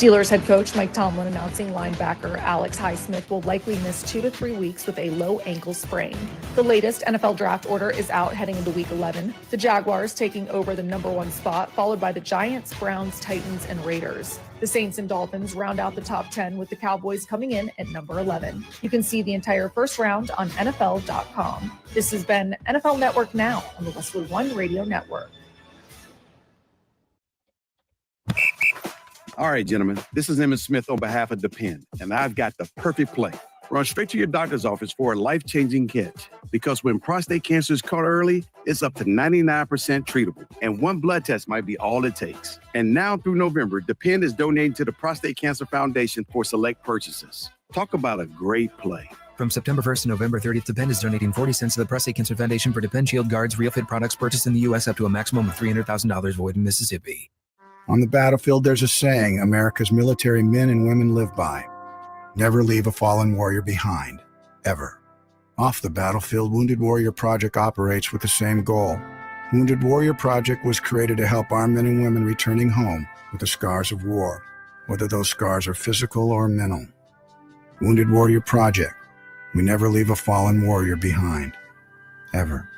Steelers head coach Mike Tomlin announcing linebacker Alex Highsmith will likely miss 2 to 3 weeks with a low ankle sprain. The latest NFL draft order is out heading into week 11. The Jaguars taking over the number 1 spot, followed by the Giants, Browns, Titans, and Raiders. The Saints and Dolphins round out the top 10 with the Cowboys coming in at number 11. You can see the entire first round on NFL.com. This has been NFL Network Now on the Westwood One Radio Network. All right, gentlemen, this is Emmitt Smith on behalf of Depend, and I've got the perfect play. Run straight to your doctor's office for a life-changing catch. Because when prostate cancer is caught early, it's up to 99% treatable, and one blood test might be all it takes. And now through November, Depend is donating to the Prostate Cancer Foundation for select purchases. Talk about a great play. From September 1st to November 30th, Depend is donating 40 cents to the Prostate Cancer Foundation for Depend Shield Guards RealFit products purchased in the U.S. up to a maximum of $300,000 void in Mississippi. On the battlefield, there's a saying America's military men and women live by. Never leave a fallen warrior behind, ever. Off the battlefield, Wounded Warrior Project operates with the same goal. Wounded Warrior Project was created to help our men and women returning home with the scars of war, whether those scars are physical or mental. Wounded Warrior Project. We never leave a fallen warrior behind, ever.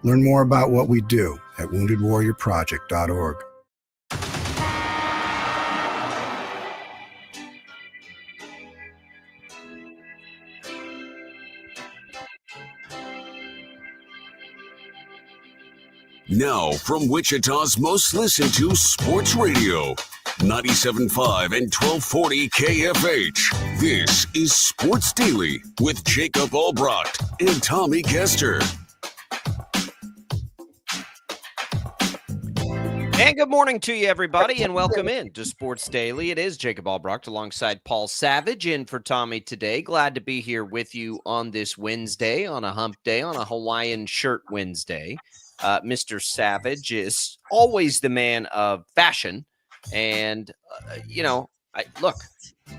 Learn more about what we do at woundedwarriorproject.org. Now, from Wichita's most listened to sports radio, 97.5 and 1240 KFH. This is Sports Daily with Jacob Albrecht and Tommy Kester. And good morning to you, everybody, and welcome in to Sports Daily. It is Jacob Albrecht alongside Paul Savage in for Tommy today. Glad to be here with you on this Wednesday, on a hump day, on a Hawaiian shirt Wednesday. Mr. Savage is always the man of fashion. And,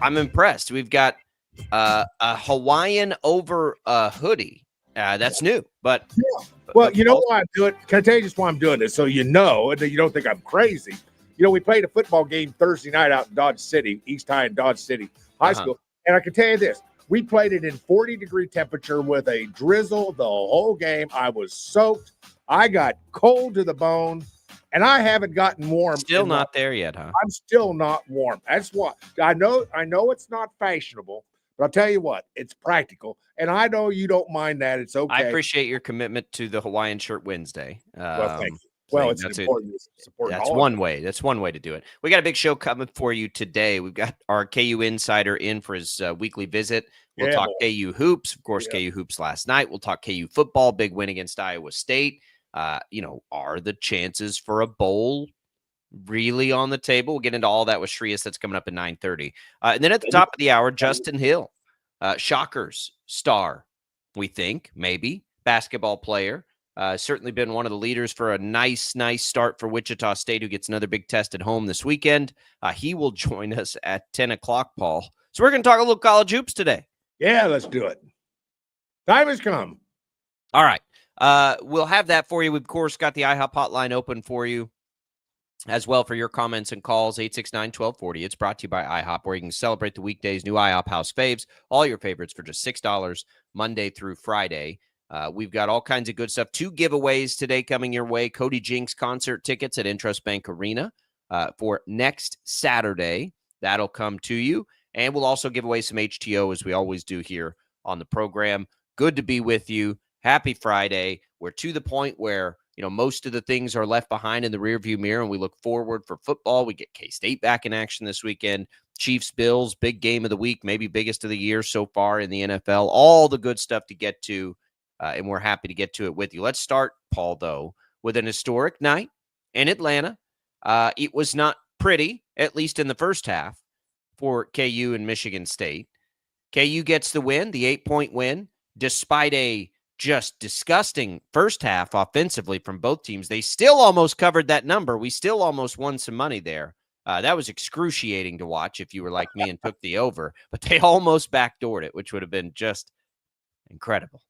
I'm impressed. We've got a Hawaiian over a hoodie. That's new. But you know why I'm doing it? Can I tell you just why I'm doing this? So you know, and you don't think I'm crazy. You know, we played a football game Thursday night out in Dodge City, East High in Dodge City High School. And I can tell you this. We played it in 40-degree temperature with a drizzle the whole game. I was soaked. I got cold to the bone, and I haven't gotten warm. Still not there yet, huh? I'm still not warm. That's what I know it's not fashionable, but I'll tell you what, it's practical. And I know you don't mind that. It's okay. I appreciate your commitment to the Hawaiian Shirt Wednesday. Well, thank you. Well, it's important. That's one way. That's one way to do it. We got a big show coming for you today. We've got our KU insider in for his weekly visit. We'll talk KU hoops. Of course, KU hoops last night. We'll talk KU football, big win against Iowa State. Are the chances for a bowl really on the table? We'll get into all that with Shreya. That's coming up at 9:30. And then at the top of the hour, Justin Hill, Shockers star, we think, maybe, basketball player. Certainly been one of the leaders for a nice start for Wichita State, who gets another big test at home this weekend. He will join us at 10 o'clock, Paul. So we're going to talk a little college hoops today. Yeah, let's do it. Time has come. All right. We'll have that for you. We've, of course, got the IHOP hotline open for you as well for your comments and calls, 869-1240. It's brought to you by IHOP, where you can celebrate the weekdays, new IHOP House Faves, all your favorites for just $6 Monday through Friday. We've got all kinds of good stuff. 2 giveaways today coming your way. Cody Jinks concert tickets at Intrust Bank Arena for next Saturday. That'll come to you. And we'll also give away some HTO, as we always do here on the program. Good to be with you. Happy Friday. We're to the point where, most of the things are left behind in the rearview mirror, and we look forward for football. We get K-State back in action this weekend. Chiefs, Bills, big game of the week, maybe biggest of the year so far in the NFL. All the good stuff to get to, and we're happy to get to it with you. Let's start, Paul, though, with an historic night in Atlanta. It was not pretty, at least in the first half, for KU and Michigan State. KU gets the win, the 8-point win, despite a just disgusting first half offensively from both teams. They still almost covered that number. We still almost won some money there. That was excruciating to watch if you were like me and took the over, but they almost backdoored it, which would have been just incredible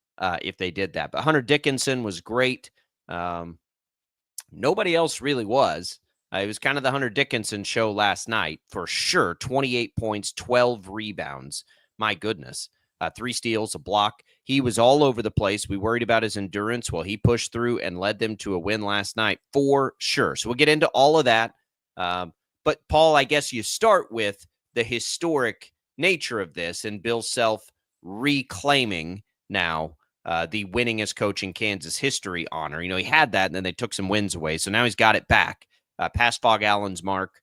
if they did that. But Hunter Dickinson was great. Nobody else really was. It was kind of the Hunter Dickinson show last night for sure. 28 points, 12 rebounds. My goodness. 3 steals, a block. He was all over the place. We worried about his endurance. Well, he pushed through and led them to a win last night for sure. So we'll get into all of that. But Paul, I guess you start with the historic nature of this and Bill Self reclaiming now the winningest coach in Kansas history honor. He had that and then they took some wins away. So now he's got it back past Phog Allen's mark.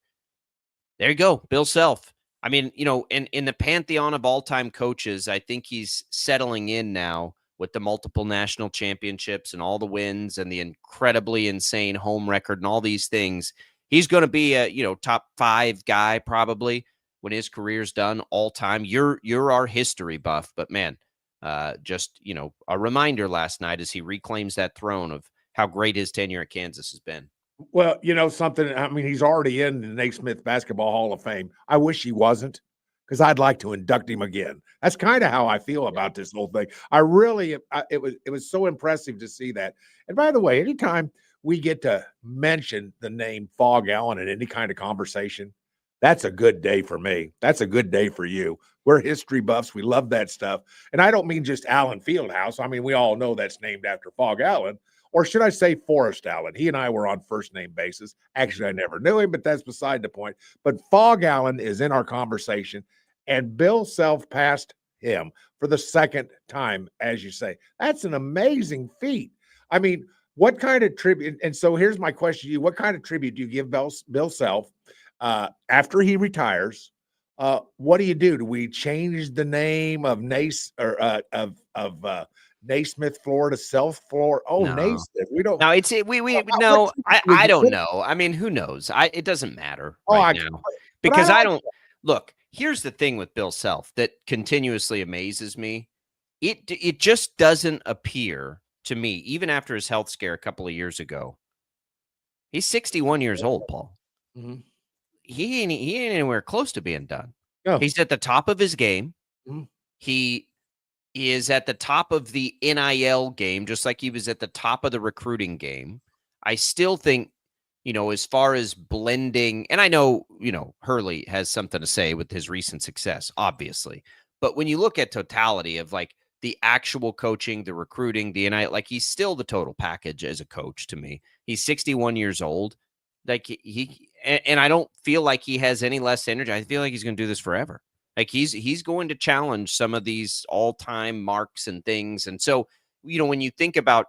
There you go. Bill Self. I mean, in the pantheon of all-time coaches, I think he's settling in now with the multiple national championships and all the wins and the incredibly insane home record and all these things. He's going to be a, top 5 guy probably when his career's done all time. You're our history buff, but man, just, a reminder last night as he reclaims that throne of how great his tenure at Kansas has been. Well, something, I mean, he's already in the Naismith Basketball Hall of Fame. I wish he wasn't, because I'd like to induct him again. That's kind of how I feel about this whole thing. It was so impressive to see that. And by the way, anytime we get to mention the name Phog Allen in any kind of conversation, that's a good day for me. That's a good day for you. We're history buffs. We love that stuff. And I don't mean just Allen Fieldhouse. I mean, we all know that's named after Phog Allen. Or should I say Forrest Allen? He and I were on first name basis. Actually, I never knew him, but that's beside the point. But Phog Allen is in our conversation, and Bill Self passed him for the second time, as you say. That's an amazing feat. I mean, what kind of tribute? And so here's my question to you. What kind of tribute do you give Bill Self after he retires? What do? Do we change the name of Naismith, Florida, South Florida? Oh, no. Naismith. We don't. No, no. I don't know. I mean, who knows? It doesn't matter now because I don't look. Here's the thing with Bill Self that continuously amazes me. It just doesn't appear to me, even after his health scare a couple of years ago. He's 61 years old, Paul. Mm-hmm. He ain't anywhere close to being done. No. He's at the top of his game. Mm-hmm. He is at the top of the NIL game, just like he was at the top of the recruiting game. I still think, as far as blending, and I know, Hurley has something to say with his recent success, obviously. But when you look at totality of like the actual coaching, the recruiting, the NIL, like he's still the total package as a coach to me. He's 61 years old. Like and I don't feel like he has any less energy. I feel like he's going to do this forever. Like he's going to challenge some of these all-time marks and things. And so, when you think about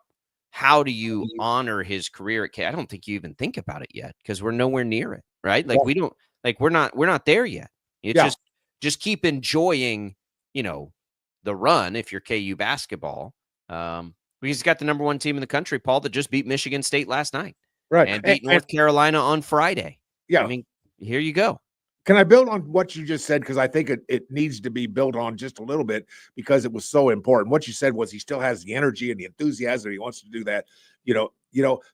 how do you honor his career at I don't think you even think about it yet because we're nowhere near it, right? Like we don't, like we're not there yet. It's just keep enjoying, the run if you're KU basketball. Because he's got the number 1 team in the country, Paul, that just beat Michigan State last night. Right. And beat North Carolina on Friday. Yeah. I mean, here you go. Can I build on what you just said? Because I think it needs to be built on just a little bit because it was so important. What you said was he still has the energy and the enthusiasm. He wants to do that,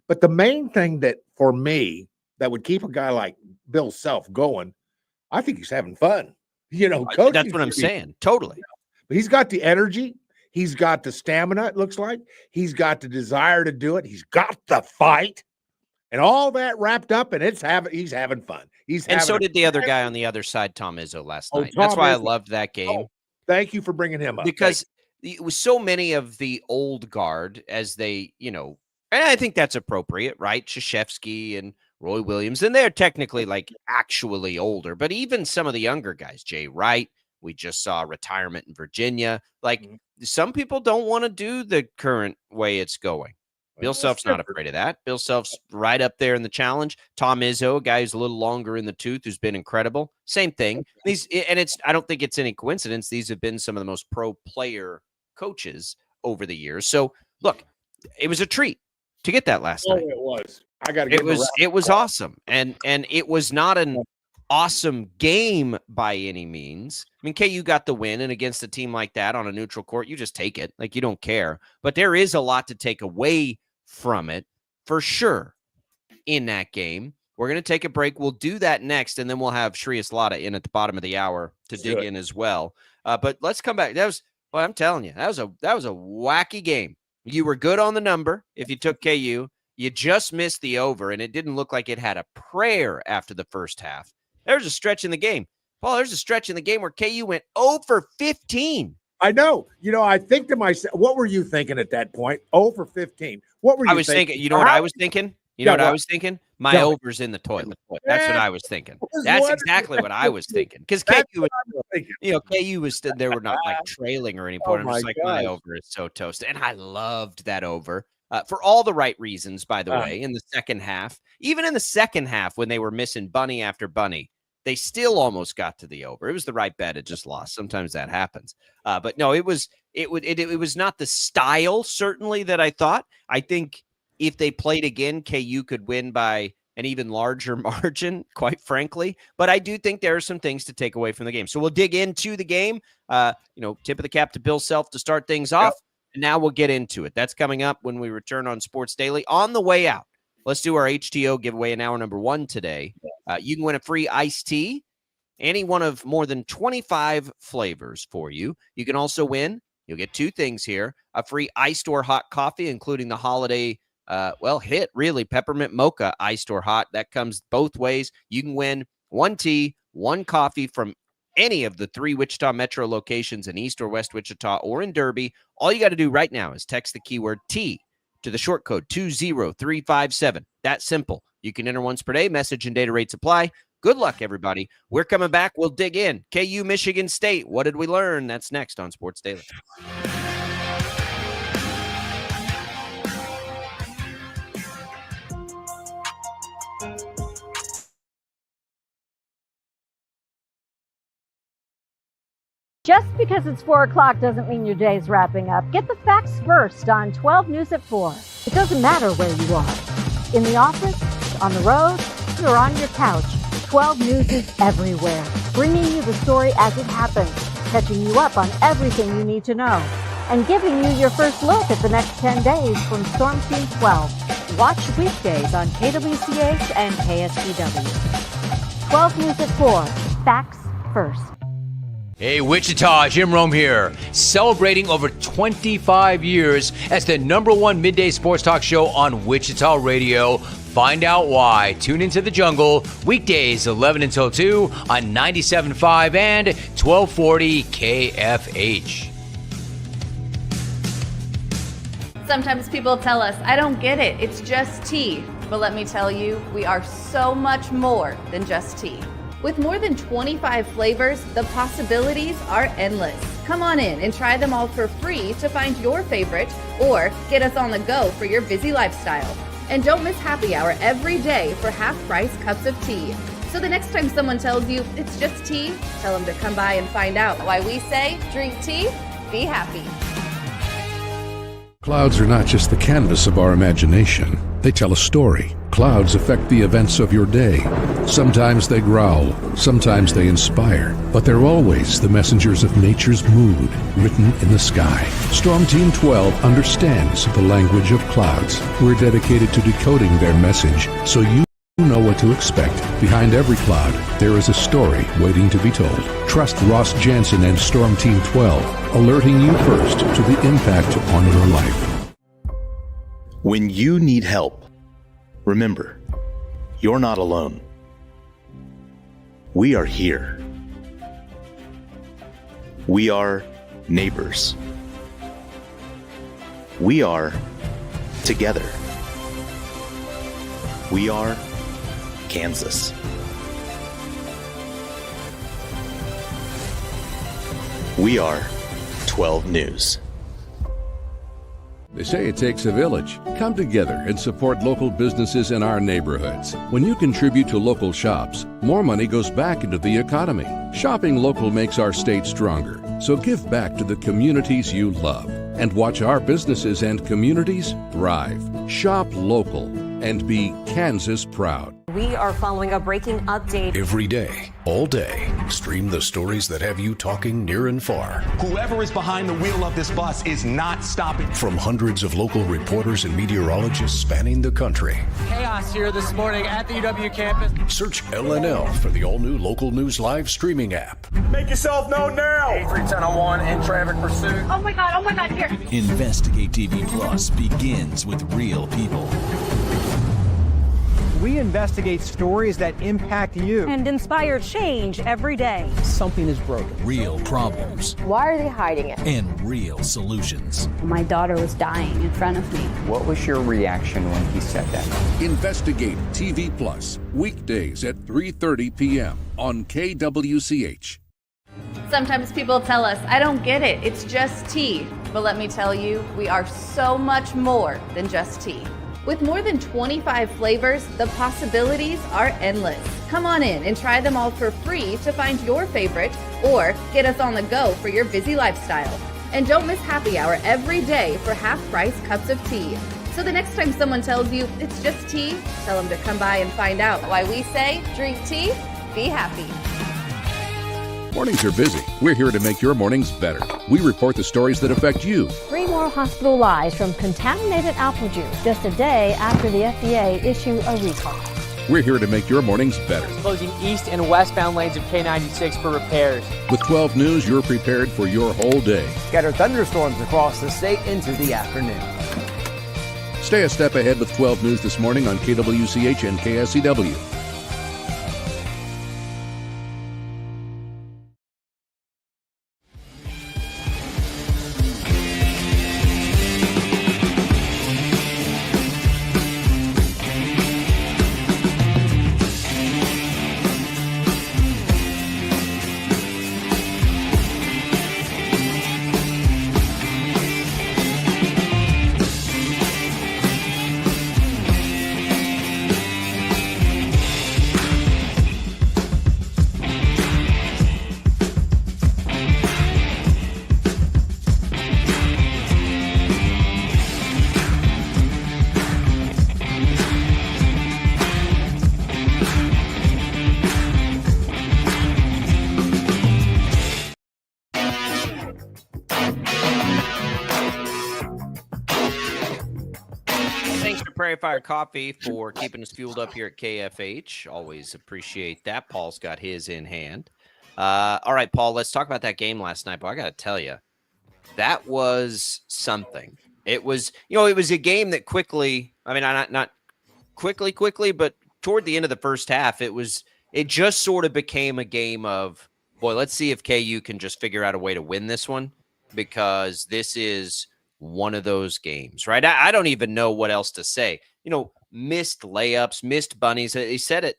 But the main thing that for me that would keep a guy like Bill Self going, I think he's having fun. Coaching. That's what I'm saying. Totally. But he's got the energy. He's got the stamina, it looks like. He's got the desire to do it. He's got the fight. And all that wrapped up, and he's having fun. So did the other guy on the other side, Tom Izzo, last night. That's why I loved that game. Oh, thank you for bringing him up. Because it was so many of the old guard as they, and I think that's appropriate, right? Krzyzewski and Roy Williams, and they're technically like actually older, but even some of the younger guys, Jay Wright, we just saw retirement in Virginia. Like some people don't want to do the current way it's going. Bill Self's not afraid of that. Bill Self's right up there in the challenge. Tom Izzo, a guy who's a little longer in the tooth, who's been incredible. Same thing. I don't think it's any coincidence. These have been some of the most pro player coaches over the years. So look, it was a treat to get that last night. It was. I got to. It was awesome, and it was not an awesome game by any means. I mean, KU got the win, and against a team like that on a neutral court, you just take it. Like you don't care. But there is a lot to take away from it for sure in that game. We're going to take a break. We'll do that next, and then we'll have Shreyas Laddha in at the bottom of the hour to dig in as well. But let's come back. I'm telling you, that was a wacky game. You were good on the number if you took KU. You just missed the over, and it didn't look like it had a prayer after the first half. There's a stretch in the game. Paul, there's a stretch in the game where KU went 0 for 15. I know. I think to myself, what were you thinking at that point? 0 for 15. What were you thinking? You know what I was thinking? I was thinking? My over's in the toilet. That's what I was thinking. That's exactly what I was thinking. Because KU was they were not like trailing or any point. I'm just like, my over is so toasted. And I loved that over for all the right reasons, by the way, in the second half. Even in the second half, when they were missing bunny after bunny, they still almost got to the over. It was the right bet. It just lost. Sometimes that happens. But no, it was not the style, certainly, that I thought. I think if they played again, KU could win by an even larger margin, quite frankly. But I do think there are some things to take away from the game. So we'll dig into the game. Tip of the cap to Bill Self to start things off. And now we'll get into it. That's coming up when we return on Sports Daily. On the way out, let's do our HTO giveaway in hour number 1 today. You can win a free iced tea, any one of more than 25 flavors for you. You can also win, you'll get 2 things here, a free iced or hot coffee, including the holiday hit, really, peppermint mocha iced or hot. That comes both ways. You can win 1 tea, 1 coffee from any of the 3 Wichita Metro locations in East or West Wichita or in Derby. All you got to do right now is text the keyword T to the short code 20357. That's simple. You can enter once per day. Message and data rates apply. Good luck, everybody. We're coming back. We'll dig in. KU, Michigan State. What did we learn? That's next on Sports Daily. Just because it's 4 o'clock doesn't mean your day's wrapping up. Get the facts first on 12 News at 4. It doesn't matter where you are. In the office, on the road, or on your couch, 12 News is everywhere, bringing you the story as it happens, catching you up on everything you need to know, and giving you your first look at the next 10 days from Storm Team 12. Watch weekdays on KWCH and KSPW. 12 News at 4. Facts first. Hey, Wichita, Jim Rome here, celebrating over 25 years as the #1 midday sports talk show on Wichita Radio. Find out why. Tune into The Jungle, weekdays 11 until 2 on 97.5 and 1240 KFH. Sometimes people tell us, I don't get it, it's just tea. But let me tell you, we are so much more than just tea. With more than 25 flavors, the possibilities are endless. Come on in and try them all for free to find your favorite or get us on the go for your busy lifestyle. And don't miss happy hour every day for half-price cups of tea. So the next time someone tells you it's just tea, tell them to come by and find out why we say drink tea, be happy. Clouds are not just the canvas of our imagination. They tell a story. Clouds affect the events of your day. Sometimes they growl, sometimes they inspire, but they're always the messengers of nature's mood written in the sky. Storm Team 12 understands the language of clouds. We're dedicated to decoding their message so you know what to expect. Behind every cloud, there is a story waiting to be told. Trust Ross Jansen and Storm Team 12, alerting you first to the impact on your life. When you need help, remember, you're not alone. We are here. We are neighbors. We are together. We are Kansas. We are 12 News. They say it takes a village. Come together and support local businesses in our neighborhoods. When you contribute to local shops, more money goes back into the economy. Shopping local makes our state stronger. So give back to the communities you love and watch our businesses and communities thrive. Shop local and be Kansas proud. We are following a breaking update. Every day, all day, stream the stories that have you talking near and far. Whoever is behind the wheel of this bus is not stopping. From hundreds of local reporters and meteorologists spanning the country. Chaos here this morning at the UW campus. Search LNL for the all-new Local News Live streaming app. Make yourself known now. 831001 in traffic pursuit. Oh my God, here. Investigate TV Plus begins with real people. we investigate stories that impact you and inspire change every day. Something is broken. Real problems. Why are they hiding it? And real solutions. My daughter was dying in front of me. What was your reaction when he said that? Investigate TV Plus, weekdays at 3:30 p.m. on KWCH. Sometimes people tell us, I don't get it, it's just tea. But let me tell you, we are so much more than just tea. With more than 25 flavors, the possibilities are endless. Come on in and try them all for free to find your favorite or get us on the go for your busy lifestyle. And don't miss happy hour every day for half-price cups of tea. So the next time someone tells you it's just tea, tell them to come by and find out why we say drink tea, be happy. Mornings are busy. We're here to make your mornings better. We report the stories that affect you. 3 more hospital lies from contaminated apple juice just a day after the FDA issue a recall. We're here to make your mornings better. Closing east and westbound lanes of K96 for repairs. With 12 News, you're prepared for your whole day. Scattered thunderstorms across the state into the afternoon. Stay a step ahead with 12 News this morning on KWCH and KSCW. Prairie Fire Coffee for keeping us fueled up here at KFH. Always appreciate that. Paul's got his in hand. All right, Paul, let's talk about that game last night. But I got to tell you, that was something. It was, it was a game that quickly, I mean, not quickly, but toward the end of the first half, it just sort of became a game of, boy, let's see if KU can just figure out a way to win this one, because this is one of those games, right? I don't even know what else to say. Missed layups, missed bunnies. They said it.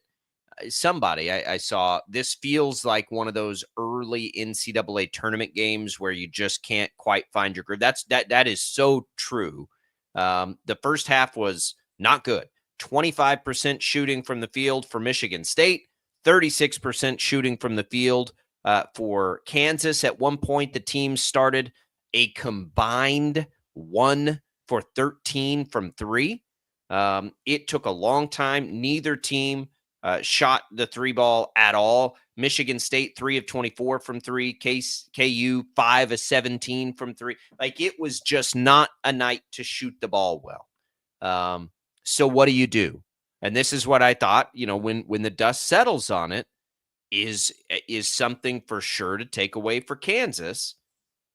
Somebody I saw, this feels like one of those early NCAA tournament games where you just can't quite find your groove. That is so true. The first half was not good. 25% shooting from the field for Michigan State, 36% shooting from the field for Kansas. At one point, the team started a combined 1 for 13 from 3. It took a long time. Neither team shot the 3 ball at all. Michigan State 3 of 24 from 3. KU 5 of 17 from 3. Like, it was just not a night to shoot the ball well. So what do you do? And this is what I thought, when the dust settles on it, is something for sure to take away for Kansas,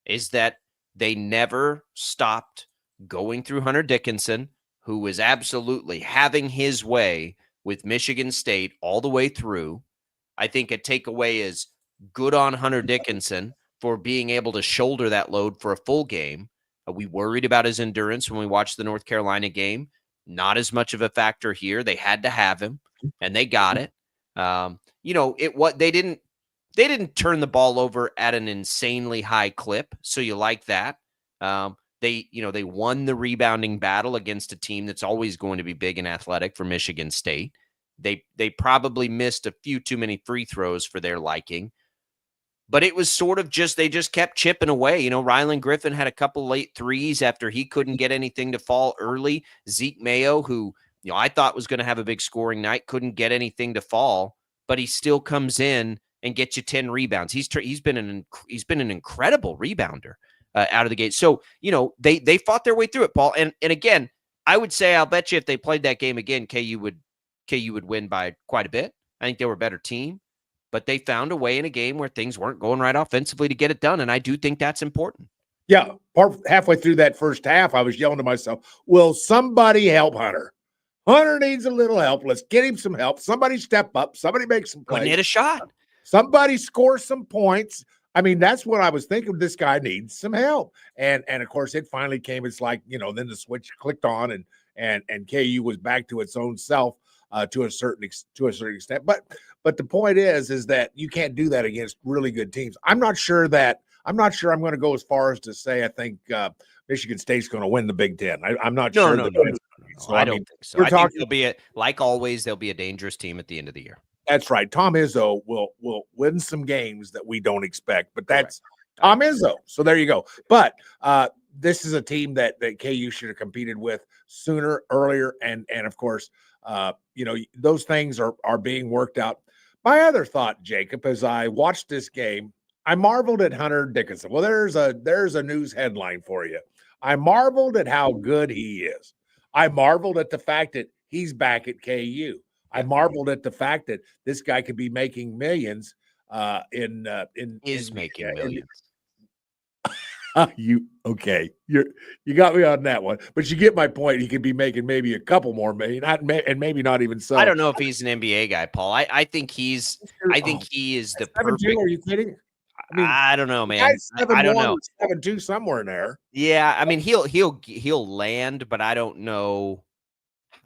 is that they never stopped going through Hunter Dickinson, who was absolutely having his way with Michigan State all the way through. I think a takeaway is good on Hunter Dickinson for being able to shoulder that load for a full game. We worried about his endurance when we watched the North Carolina game. Not as much of a factor here. They had to have him, and they got it. They didn't turn the ball over at an insanely high clip, so you like that. They won the rebounding battle against a team that's always going to be big and athletic for Michigan State. They probably missed a few too many free throws for their liking, but it was sort of they just kept chipping away. Rylan Griffin had a couple late threes after he couldn't get anything to fall early. Zeke Mayo, who I thought was going to have a big scoring night, couldn't get anything to fall, but he still comes in and gets you 10 rebounds. He's been an incredible rebounder out of the gate. So, they fought their way through it, Paul. And again, I would say, I'll bet you if they played that game again, KU would win by quite a bit. I think they were a better team, but they found a way in a game where things weren't going right offensively to get it done. And I do think that's important. Yeah. Halfway through that first half, I was yelling to myself, will somebody help Hunter? Hunter needs a little help. Let's get him some help. Somebody step up. Somebody make some plays. Couldn't hit a shot. Somebody score some points. I mean, that's what I was thinking. This guy needs some help. And of course, it finally came. It's like, then the switch clicked on and KU was back to its own self to a certain extent. But the point is that you can't do that against really good teams. I'm not sure I'm going to go as far as to say I think Michigan State's going to win the Big Ten. I'm not sure. No. So, I don't think so. I think they'll be a dangerous team at the end of the year. That's right. Tom Izzo will win some games that we don't expect, but that's Tom Izzo. So there you go. But this is a team that KU should have competed with sooner, earlier, and of course, those things are being worked out. My other thought, Jacob, as I watched this game, I marveled at Hunter Dickinson. Well, there's a news headline for you. I marveled at how good he is. I marveled at the fact that he's back at KU. I marveled at the fact that this guy could be making millions. Making millions. You got me on that one, but you get my point. He could be making maybe a couple more million, and maybe not even so. I don't know if he's an NBA guy, Paul. I think he is the perfect. Are you kidding? I don't know, man. I don't know. 7-2 somewhere in there. Yeah, I mean he'll land, but I don't know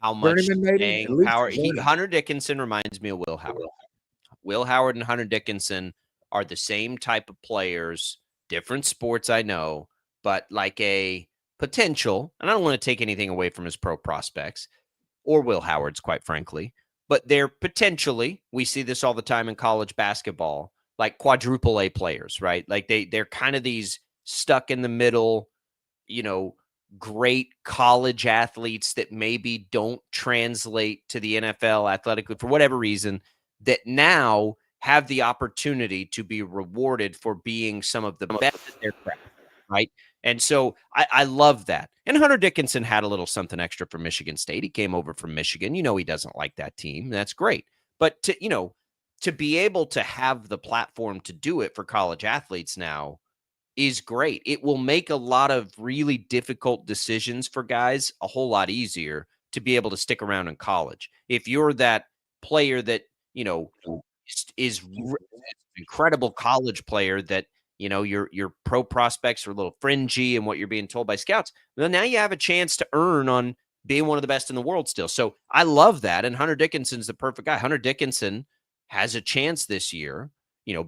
how much staying power. Hunter Dickinson reminds me of Will Howard. Will Howard and Hunter Dickinson are the same type of players, different sports, I know, but like a potential, and I don't want to take anything away from his pro prospects or Will Howard's, quite frankly, but they're potentially, we see this all the time in college basketball, like quadruple A players, right? Like they're kind of these stuck in the middle, great college athletes that maybe don't translate to the NFL athletically for whatever reason, that now have the opportunity to be rewarded for being some of the best at their craft, right? And so I love that. And Hunter Dickinson had a little something extra for Michigan State. He came over from Michigan. He doesn't like that team. That's great. But to be able to have the platform to do it for college athletes now is great. It will make a lot of really difficult decisions for guys a whole lot easier to be able to stick around in college. If you're that player that, is an incredible college player that, your pro prospects are a little fringy and what you're being told by scouts, well, now you have a chance to earn on being one of the best in the world still. So I love that. And Hunter Dickinson's the perfect guy. Hunter Dickinson has a chance this year,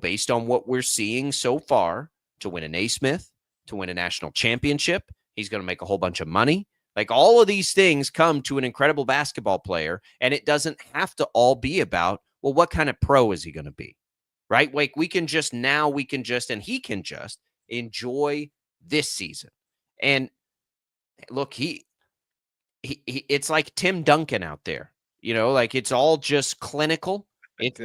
based on what we're seeing so far, to win a Naismith, to win a national championship. He's going to make a whole bunch of money. Like all of these things come to an incredible basketball player, and it doesn't have to all be about, well, what kind of pro is he going to be, right? Like he can just enjoy this season. And look, it's like Tim Duncan out there, like it's all just clinical. It's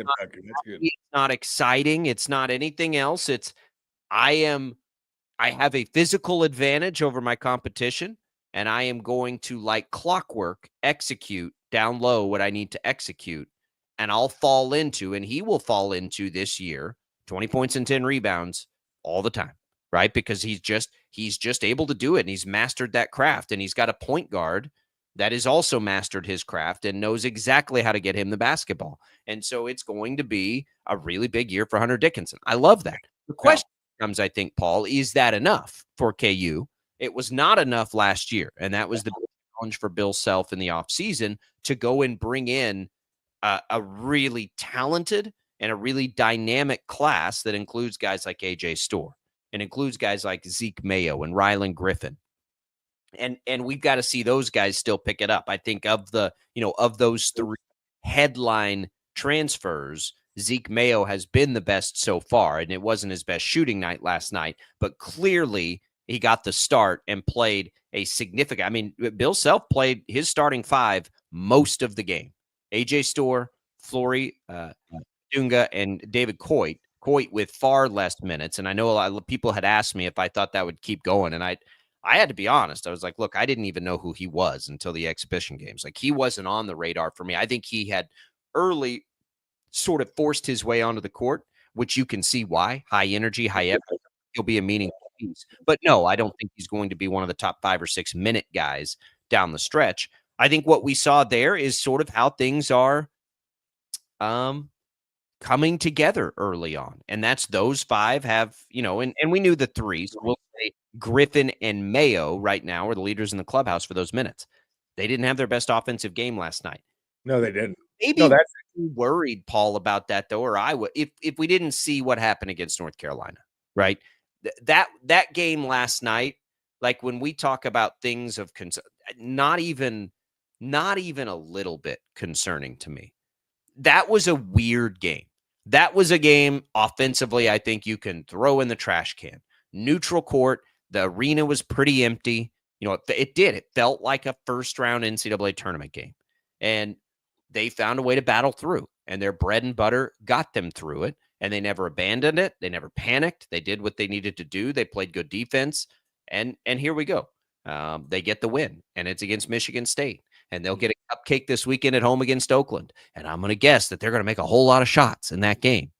not exciting. It's not anything else. I have a physical advantage over my competition, and I am going to, like clockwork, execute down low what I need to execute, and I'll fall into, and he will fall into this year, 20 points and 10 rebounds all the time, right? Because he's just able to do it, and he's mastered that craft, and he's got a point guard that has also mastered his craft and knows exactly how to get him the basketball. And so it's going to be a really big year for Hunter Dickinson. I love that. The question comes, I think, Paul, is that enough for KU? It was not enough last year, and that was the challenge for Bill Self in the offseason to go and bring in a really talented and a really dynamic class that includes guys like AJ Storr and includes guys like Zeke Mayo and Rylan Griffin. And we've got to see those guys still pick it up. I think of those three headline transfers, Zeke Mayo has been the best so far, and it wasn't his best shooting night last night, but clearly he got the start and played a significant. I mean, Bill Self played his starting five most of the game. AJ Storr, Flory Dunga, and David Coit with far less minutes. And I know a lot of people had asked me if I thought that would keep going, and I had to be honest. I was like, look, I didn't even know who he was until the exhibition games. Like, he wasn't on the radar for me. I think he had early sort of forced his way onto the court, which you can see why. High energy, high effort. He'll be a meaningful piece. But no, I don't think he's going to be one of the top 5 or 6 minute guys down the stretch. I think what we saw there is sort of how things are coming together early on. And that's those 5 have, and we knew the 3. So we'll say Griffin and Mayo right now are the leaders in the clubhouse for those minutes. They didn't have their best offensive game last night. No, they didn't. Maybe that's worried, Paul, about that, though, or I would, if we didn't see what happened against North Carolina, right? That game last night, like when we talk about things of concern, not even a little bit concerning to me. That was a weird game. That was a game offensively, I think you can throw in the trash can. Neutral court, the arena was pretty empty. It felt like a first-round NCAA tournament game. And they found a way to battle through. And their bread and butter got them through it. And they never abandoned it. They never panicked. They did what they needed to do. They played good defense. And here we go. They get the win. And it's against Michigan State. And they'll get a cupcake this weekend at home against Oakland. And I'm going to guess that they're going to make a whole lot of shots in that game.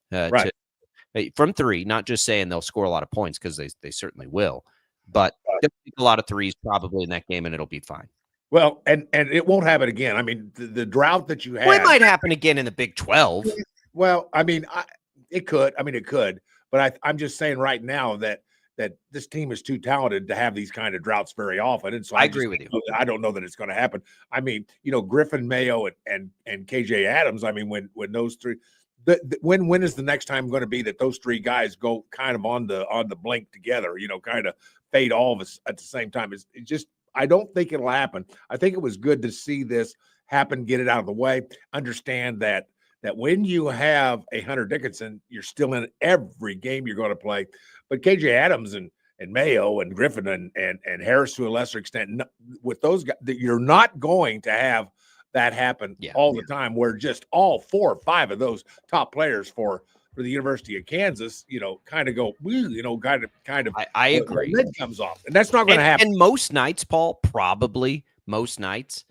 From 3, not just saying they'll score a lot of points, because they certainly will. But they'll make a lot of threes probably in that game, and it'll be fine. Well, and it won't happen again. I mean, the drought that you had. Well, it might happen again in the Big 12. Well, I mean, it could. I mean, it could. But I'm just saying right now that this team is too talented to have these kind of droughts very often. And so I agree with you. I don't know that it's going to happen. I mean, Griffin, Mayo, and KJ Adams. I mean, when those 3, when is the next time going to be that those 3 guys go kind of on the blink together? Kind of fade all of us at the same time. It's just, I don't think it'll happen. I think it was good to see this happen, get it out of the way. Understand that when you have a Hunter Dickinson, you're still in every game you're going to play. But KJ Adams and Mayo and Griffin and Harris to a lesser extent, with those guys, you're not going to have that happen all the time, where just all 4 or 5 of those top players for the University of Kansas, kind of go, kind of. I agree. The lid comes off, and that's not going to happen. And most nights, Paul, probably most nights,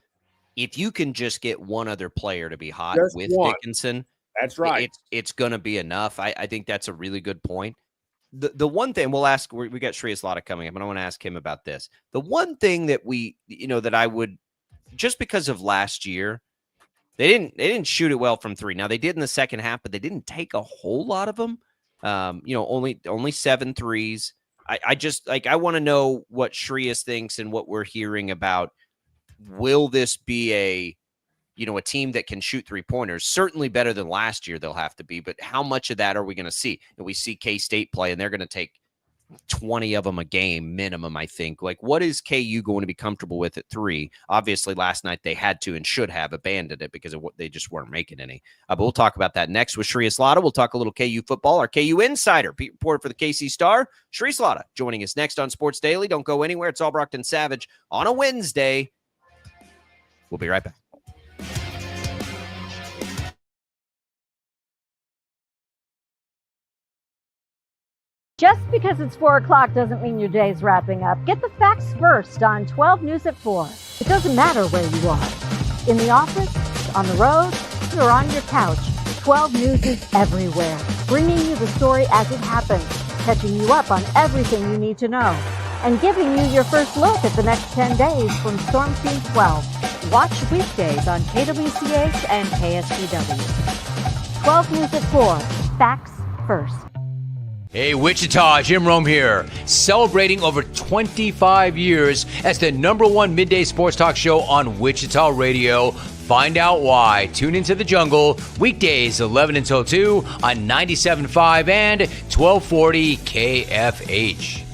if you can just get one other player to be hot just with one. Dickinson, that's right. It's going to be enough. I think that's a really good point. The one thing we'll ask, we got Shreyas Laddha coming up, and I want to ask him about this. The one thing that that I would, just because of last year, they didn't shoot it well from 3. Now they did in the second half, but they didn't take a whole lot of them. Only 7 threes. I just I want to know what Shreyas thinks and what we're hearing about. Will this be a team that can shoot 3-pointers? Certainly better than last year they'll have to be, but how much of that are we going to see? And we see K-State play, and they're going to take 20 of them a game minimum, I think. Like, what is KU going to be comfortable with at 3? Obviously, last night they had to and should have abandoned it because of what they just weren't making any. But we'll talk about that next with Shreyas Laddha. We'll talk a little KU football. Our KU insider, Pete reporter for the KC Star, Shreyas Laddha, joining us next on Sports Daily. Don't go anywhere. It's all Brockton Savage on a Wednesday. We'll be right back. Just because it's 4 o'clock doesn't mean your day's wrapping up. Get the facts first on 12 News at 4. It doesn't matter where you are. In the office, on the road, or on your couch, 12 News is everywhere. Bringing you the story as it happens, catching you up on everything you need to know, and giving you your first look at the next 10 days from Storm Team 12. Watch weekdays on KWCH and KSPW. 12 News at 4. Facts first. Hey, Wichita, Jim Rome here. Celebrating over 25 years as the #1 midday sports talk show on Wichita Radio. Find out why. Tune into The Jungle, weekdays 11 until 2 on 97.5 and 1240 KFH.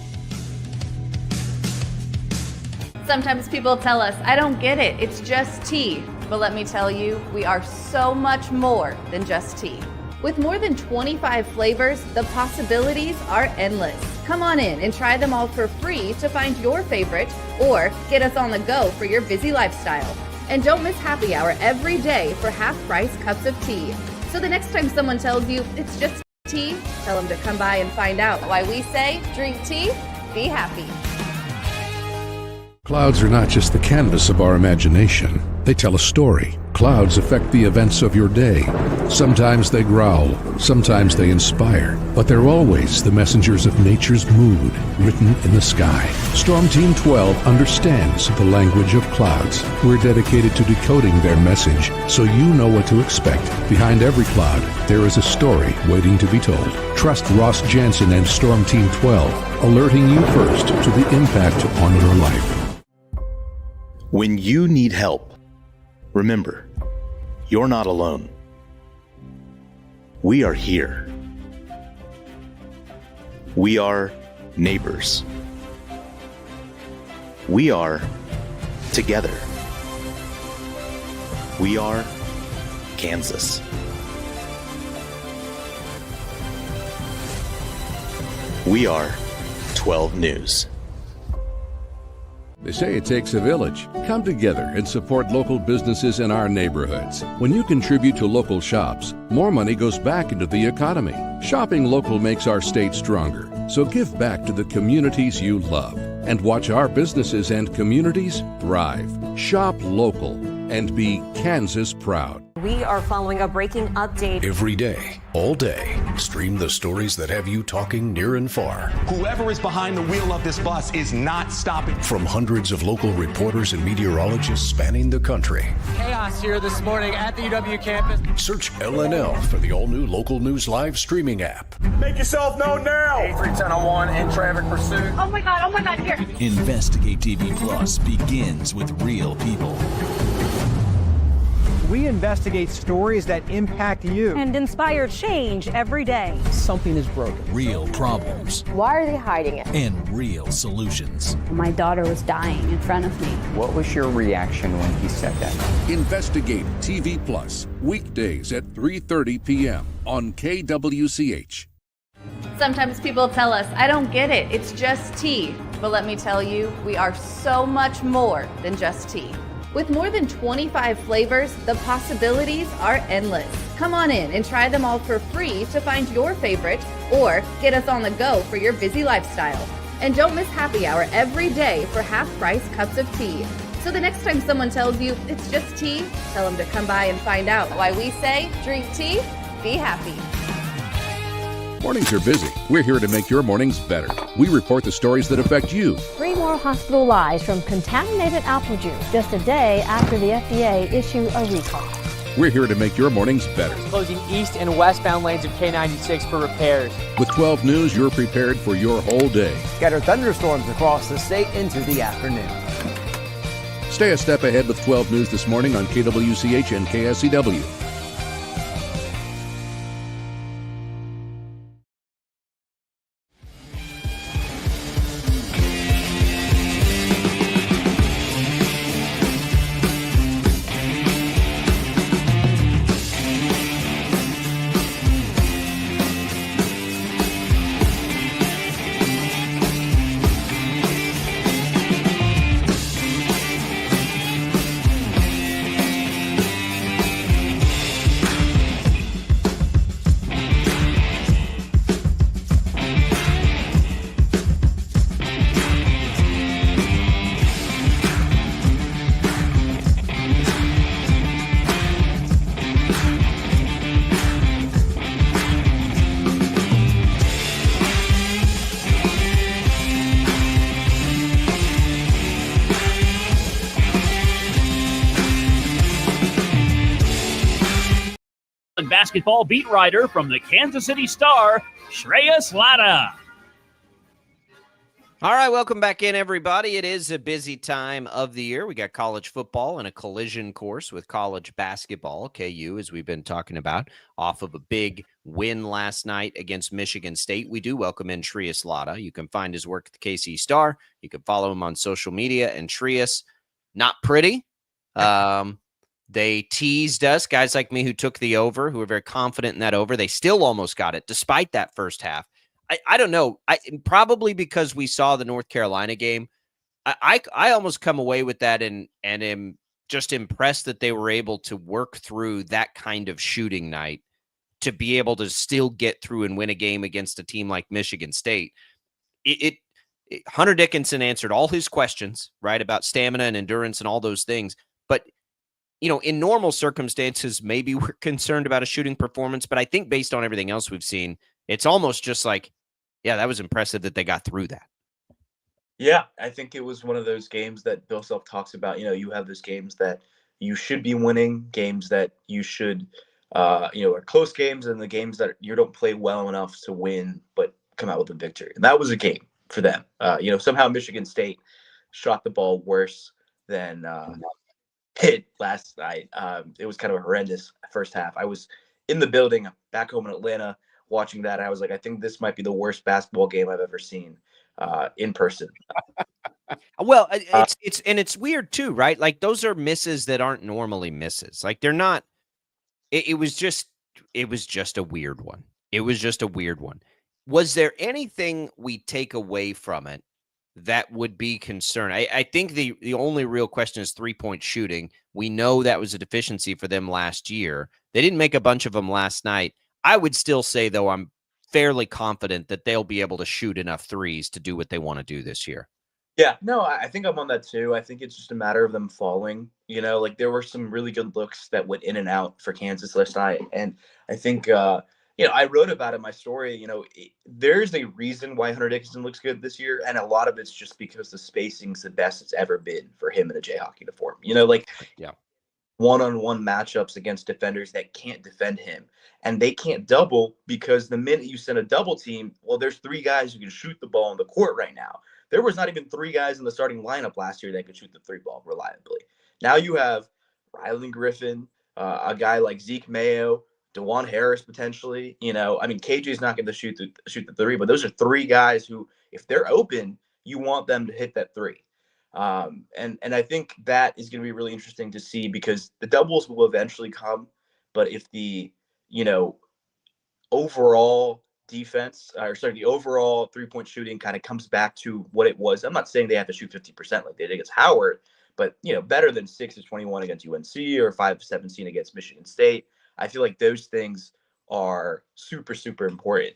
Sometimes people tell us, I don't get it, it's just tea. But let me tell you, we are so much more than just tea. With more than 25 flavors, the possibilities are endless. Come on in and try them all for free to find your favorite or get us on the go for your busy lifestyle. And don't miss happy hour every day for half-price cups of tea. So the next time someone tells you it's just tea, tell them to come by and find out why we say drink tea, be happy. Clouds are not just the canvas of our imagination. They tell a story. Clouds affect the events of your day. Sometimes they growl, sometimes they inspire, but they're always the messengers of nature's mood written in the sky. Storm Team 12 understands the language of clouds. We're dedicated to decoding their message so you know what to expect. Behind every cloud, there is a story waiting to be told. Trust Ross Jansen and Storm Team 12, alerting you first to the impact on your life. When you need help, remember, you're not alone. We are here. We are neighbors. We are together. We are Kansas. We are 12 News. They say it takes a village. Come together and support local businesses in our neighborhoods. When you contribute to local shops, more money goes back into the economy. Shopping local makes our state stronger. So give back to the communities you love and watch our businesses and communities thrive. Shop local and be Kansas proud. We are following a breaking update. Every day, all day, stream the stories that have you talking near and far. Whoever is behind the wheel of this bus is not stopping. From hundreds of local reporters and meteorologists spanning the country. Chaos here this morning at the UW campus. Search LNL for the all-new Local News Live streaming app. Make yourself known now. 31001 in traffic pursuit. Oh my God, here. Investigate TV Plus begins with real people. We investigate stories that impact you. And inspire change every day. Something is broken. Real problems Why are they hiding it? and real solutions. My daughter was dying in front of me. What was your reaction when he said that? Investigate TV Plus, weekdays at 3:30 p.m. on KWCH. Sometimes people tell us, I don't get it, it's just tea. But let me tell you, we are so much more than just tea. With more than 25 flavors, the possibilities are endless. Come on in and try them all for free to find your favorite or get us on the go for your busy lifestyle. And don't miss happy hour every day for half-price cups of tea. So the next time someone tells you it's just tea, tell them to come by and find out why we say drink tea, be happy. Mornings are busy. We're here to make your mornings better. We report the stories that affect you. 3 more hospital lies from contaminated apple juice just a day after the FDA issued a recall. We're here to make your mornings better. Closing east and westbound lanes of K96 for repairs. With 12 News, you're prepared for your whole day. Scattered thunderstorms across the state into the afternoon. Stay a step ahead with 12 News this morning on KWCH and KSCW. Basketball beat writer from the Kansas City Star, Shreyas Laddha. All right, welcome back in, everybody. It is a busy time of the year. We got college football and a collision course with college basketball. KU, as we've been talking about, off of a big win last night against Michigan State. We do welcome in Shreyas Laddha. You can find his work at the KC Star. You can follow him on social media. And Shreyas, not pretty. They teased us, guys like me who took the over, who were very confident in that over. They still almost got it, despite that first half. I don't know. Probably because we saw the North Carolina game. I almost come away with that and am just impressed that they were able to work through that kind of shooting night to be able to still get through and win a game against a team like Michigan State. Hunter Dickinson answered all his questions, right, about stamina and endurance and all those things. But in normal circumstances, maybe we're concerned about a shooting performance, but I think based on everything else we've seen, it's almost just like, yeah, that was impressive that they got through that. Yeah, I think it was one of those games that Bill Self talks about. You have those games that you should be winning, games that you should, are close games, and the games that you don't play well enough to win, but come out with a victory. And that was a game for them. Somehow Michigan State shot the ball worse than Pitt last night. It was kind of a horrendous first half. I was in the building back home in Atlanta watching that. I was like, I think this might be the worst basketball game I've ever seen in person. Well, it's weird too, right? Like those are misses that aren't normally misses. Like they're not. It was just a weird one. It was just a weird one. Was there anything we take away from it that would be concern? I think the only real question is 3-point shooting. We know that was a deficiency for them last year. They didn't make a bunch of them last night. I would still say, though, I'm fairly confident that they'll be able to shoot enough threes to do what they want to do this year. Yeah, no, I think I'm on that too. I think it's just a matter of them falling. Like there were some really good looks that went in and out for Kansas last night. And I think, I wrote about it in my story. There's a reason why Hunter Dickinson looks good this year. And a lot of it's just because the spacing's the best it's ever been for him in a Jayhawk uniform. One-on-one matchups against defenders that can't defend him. And they can't double because the minute you send a double team, well, there's 3 guys who can shoot the ball on the court right now. There was not even 3 guys in the starting lineup last year that could shoot the 3-ball reliably. Now you have Rylan Griffin, a guy like Zeke Mayo, DeJuan Harris potentially. KJ's not going to shoot the 3, but those are 3 guys who, if they're open, you want them to hit that 3. And I think that is going to be really interesting to see because the doubles will eventually come. But if the, overall defense, the overall 3-point shooting kind of comes back to what it was. I'm not saying they have to shoot 50% like they did against Howard, but, better than 6 of 21 against UNC or 5 of 17 against Michigan State. I feel like those things are super, super important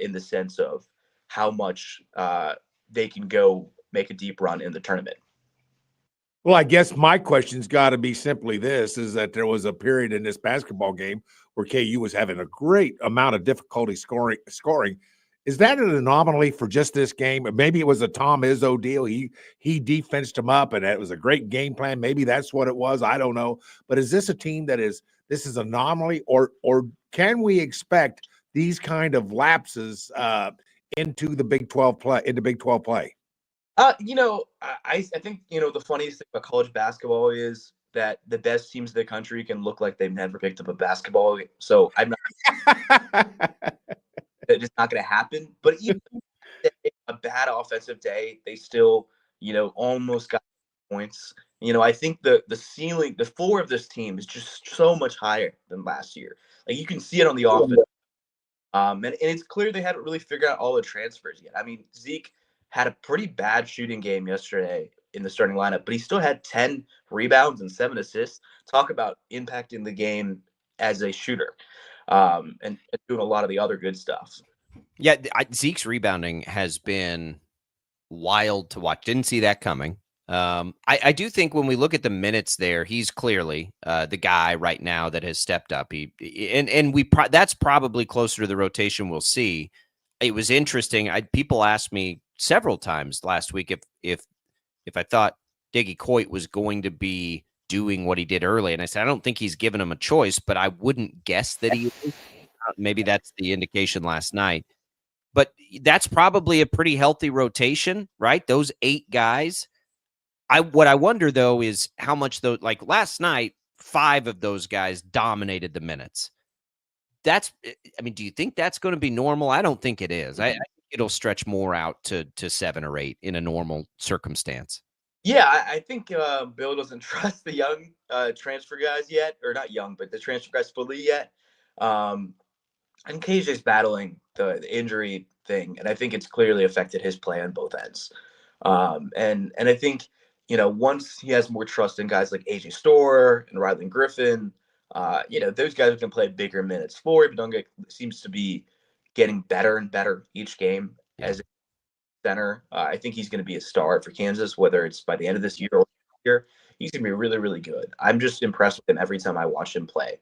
in the sense of how much they can go make a deep run in the tournament. Well, I guess my question's got to be simply this, is that there was a period in this basketball game where KU was having a great amount of difficulty scoring. Is that an anomaly for just this game? Maybe it was a Tom Izzo deal. He defensed him up, and it was a great game plan. Maybe that's what it was. I don't know. But is this a team this is an anomaly, or can we expect these kind of lapses into the Big 12 play? I think, the funniest thing about college basketball is that the best teams in the country can look like they've never picked up a basketball. So I'm not it's not going to happen. But even a bad offensive day, they still, almost got points. I think the ceiling, the floor of this team is just so much higher than last year. Like you can see it on the offense. And it's clear they haven't really figured out all the transfers yet. I mean, Zeke had a pretty bad shooting game yesterday in the starting lineup, but he still had 10 rebounds and 7 assists. Talk about impacting the game as a shooter and doing a lot of the other good stuff. Yeah, Zeke's rebounding has been wild to watch. Didn't see that coming. I do think when we look at the minutes there, he's clearly the guy right now that has stepped up. That's probably closer to the rotation we'll see. It was interesting. People asked me several times last week if I thought Diggy Coit was going to be doing what he did early, and I said I don't think he's given him a choice, but I wouldn't guess that he is. Maybe that's the indication last night. But that's probably a pretty healthy rotation, right? Those 8 guys. What I wonder though is how much those, like last night, 5 of those guys dominated the minutes. Do you think that's going to be normal? I don't think it is. I think it'll stretch more out to 7 or 8 in a normal circumstance. Yeah, I think Bill doesn't trust the young transfer guys yet, or not young, but the transfer guys fully yet. And KJ's battling the injury thing, and I think it's clearly affected his play on both ends. And I think, once he has more trust in guys like AJ Storr and Rylan Griffin, those guys can play bigger minutes. Flory Badunga seems to be getting better and better each game as a center. I think he's going to be a star for Kansas, whether it's by the end of this year or year. He's going to be really, really good. I'm just impressed with him every time I watch him play.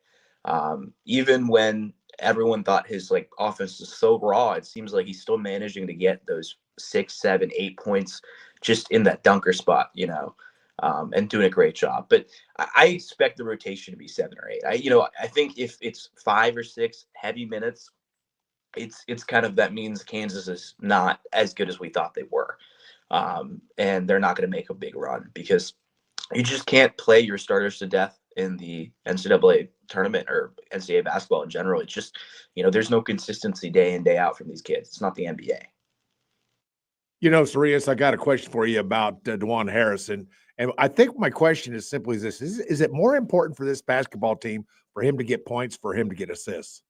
Even when everyone thought his like offense was so raw, it seems like he's still managing to get those 6, 7, 8 points just in that dunker spot, and doing a great job. But I expect the rotation to be 7 or 8. I think if it's 5 or 6 heavy minutes, it's kind of, that means Kansas is not as good as we thought they were. And they're not going to make a big run, because you just can't play your starters to death in the NCAA tournament or NCAA basketball in general. It's just, there's no consistency day in, day out from these kids. It's not the NBA. Sarias, I got a question for you about DeJuan Harrison. And I think my question is simply this. Is it more important for this basketball team for him to get points, for him to get assists?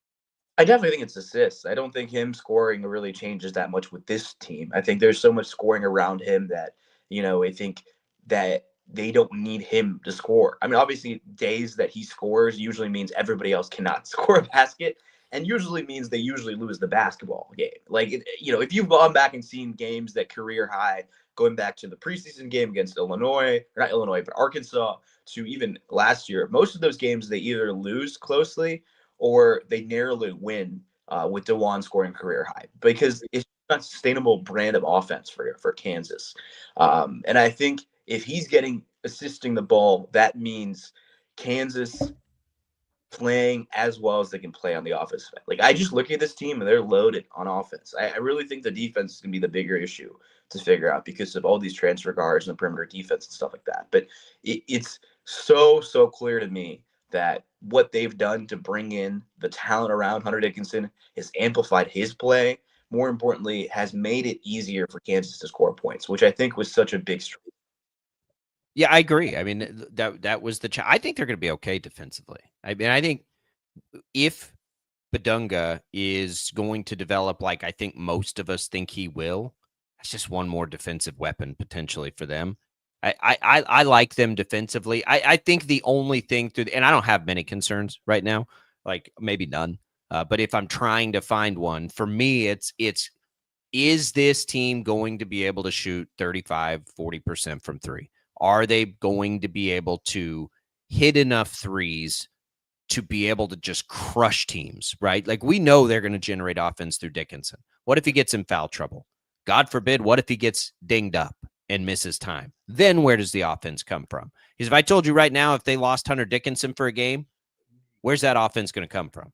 I definitely think it's assists. I don't think him scoring really changes that much with this team. I think there's so much scoring around him that, I think that they don't need him to score. I mean, obviously, days that he scores usually means everybody else cannot score a basket, and usually means they usually lose the basketball game. Like, if you've gone back and seen games that career high, going back to the preseason game against Arkansas, to even last year, most of those games they either lose closely or they narrowly win with DeJuan scoring career high, because it's not a sustainable brand of offense for Kansas. And I think if he's assisting the ball, that means Kansas playing as well as they can play on the offense. Like, I just look at this team and they're loaded on offense. I really think the defense is going to be the bigger issue to figure out, because of all these transfer guards and the perimeter defense and stuff like that. But it's so clear to me that what they've done to bring in the talent around Hunter Dickinson has amplified his play. More importantly, has made it easier for Kansas to score points, which I think was such a big strength. Yeah, I agree. I mean, that was the I think they're going to be okay defensively. I mean, I think if Badunga is going to develop like I think most of us think he will, that's just one more defensive weapon potentially for them. I like them defensively. I think the only thing and I don't have many concerns right now, like maybe none. But if I'm trying to find one, for me, it's is this team going to be able to shoot 35, 40% from three? Are they going to be able to hit enough threes to be able to just crush teams, right? Like, we know they're going to generate offense through Dickinson. What if he gets in foul trouble? God forbid, what if he gets dinged up and misses time? Then where does the offense come from? Because if I told you right now, if they lost Hunter Dickinson for a game, where's that offense going to come from?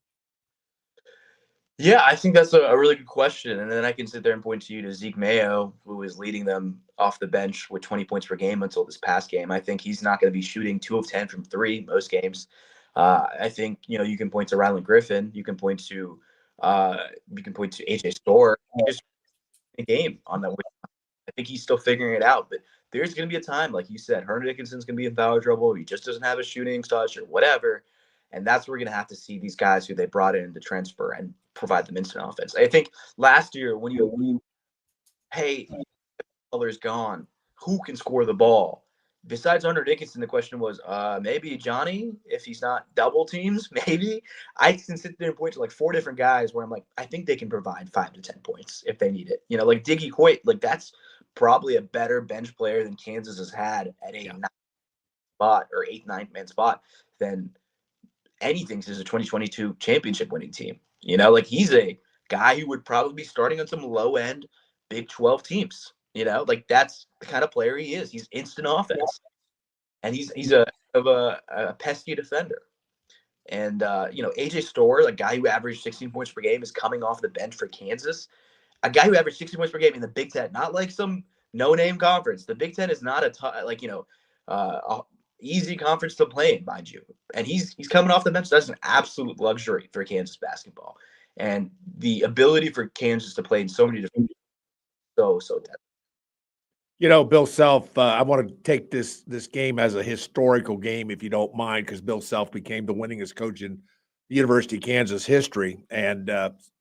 Yeah, I think that's a really good question. And then I can sit there and point to you to Zeke Mayo, who is leading them off the bench with 20 points per game until this past game. I think he's not going to be shooting 2 of 10 from 3 most games. I think, you can point to Rylan Griffin. You can point to AJ Storr. He just a game on that. I think he's still figuring it out, but there's going to be a time, like you said, Hunter Dickinson's going to be in foul trouble. He just doesn't have a shooting touch or whatever. And that's where we're going to have to see these guys who they brought in to transfer and provide them instant offense. I think last year when you hey, Butler's gone, who can score the ball? Besides Hunter Dickinson, the question was maybe Johnny, if he's not double teams, maybe. I can sit there and point to like 4 different guys where I'm like, I think they can provide 5 to 10 points if they need it. Like Diggy Coit, like that's probably a better bench player than Kansas has had at a 9th spot or 8th, 9th man spot than anything since the 2022 championship winning team. Like he's a guy who would probably be starting on some low end Big 12 teams. Like that's the kind of player he is. He's instant offense, and he's a pesky defender. And AJ Storr, a guy who averaged 16 points per game, is coming off the bench for Kansas. A guy who averaged 16 points per game in the Big Ten, not like some no-name conference. The Big Ten is not a easy conference to play in, mind you. And he's coming off the bench. That's an absolute luxury for Kansas basketball. And the ability for Kansas to play in so many different so deadly. Bill Self, I want to take this game as a historical game, if you don't mind, because Bill Self became the winningest coach in the University of Kansas history, and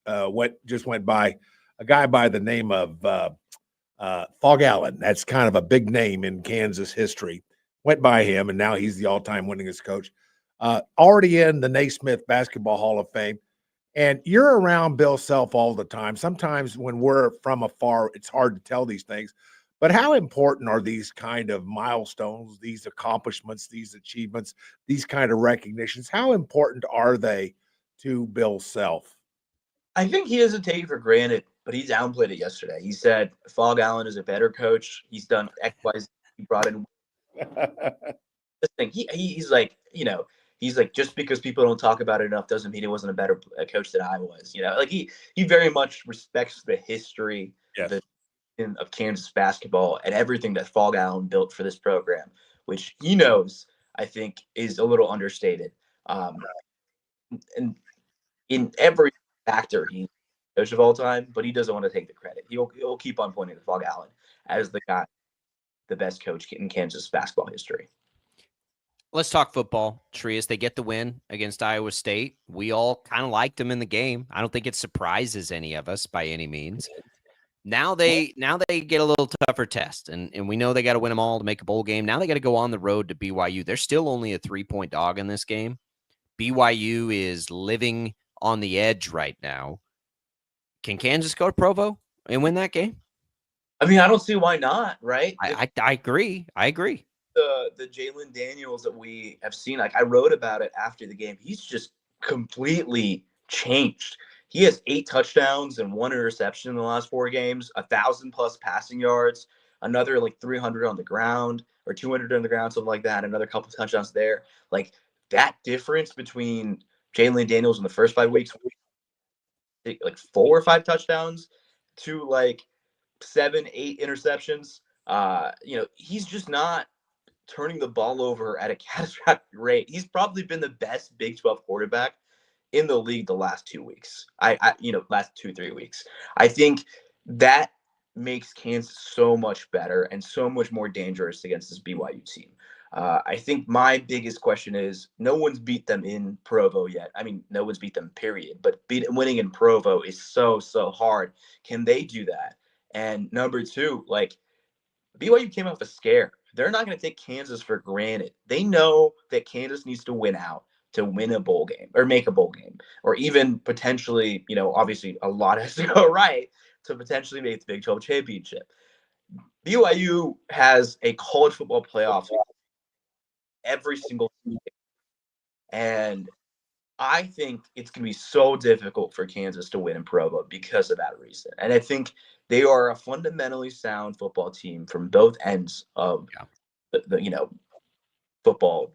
went by a guy by the name of Phog Allen. That's kind of a big name in Kansas history. Went by him, and now he's the all-time winningest coach. Already in the Naismith Basketball Hall of Fame. And you're around Bill Self all the time. Sometimes when we're from afar, it's hard to tell these things. But how important are these kind of milestones, these accomplishments, these achievements, these kind of recognitions? How important are they to Bill Self? I think he doesn't take it for granted, but he downplayed it yesterday. He said Fog Allen is a better coach. He's done X, Y, Z. He brought in this thing. He's like, he's like, just because people don't talk about it enough doesn't mean he wasn't a better coach than I was. Like he very much respects the history of Kansas basketball and everything that Fog Allen built for this program, which he knows, I think, is a little understated. And in every factor, he's coach of all time, but he doesn't want to take the credit. He'll keep on pointing to Fog Allen as the best coach in Kansas basketball history. Let's talk football, Trias. They get the win against Iowa State. We all kind of liked them in the game. I don't think it surprises any of us by any means. Now they get a little tougher test, and we know they got to win them all to make a bowl game. Now they got to go on the road to BYU. They're still only a 3-point dog in this game. BYU is living on the edge right now. Can Kansas go to Provo and win that game? I mean, I don't see why not, right? I agree. The Jalen Daniels that we have seen, like I wrote about it after the game, he's just completely changed. He has 8 touchdowns and 1 interception in the last 4 games, 1,000+ passing yards, another like 300 on the ground or 200 on the ground, something like that. Another couple of touchdowns there. Like that difference between Jalen Daniels in the first 5 weeks, like 4 or 5 touchdowns to like 7, 8 interceptions. He's just not turning the ball over at a catastrophic rate. He's probably been the best Big 12 quarterback in the league the last 2 weeks. Last 2-3 weeks. I think that makes Kansas so much better and so much more dangerous against this BYU team. I think my biggest question is no one's beat them in Provo yet. I mean, no one's beat them, period. But winning in Provo is so hard. Can they do that? And number 2, like BYU came off a scare. They're not going to take Kansas for granted. They know that Kansas needs to win out to win a bowl game or make a bowl game, or even potentially, obviously a lot has to go right to potentially make the Big 12 championship. BYU has a college football playoff every single game. And I think it's going to be so difficult for Kansas to win in Provo because of that reason. And I think they are a fundamentally sound football team from both ends of the football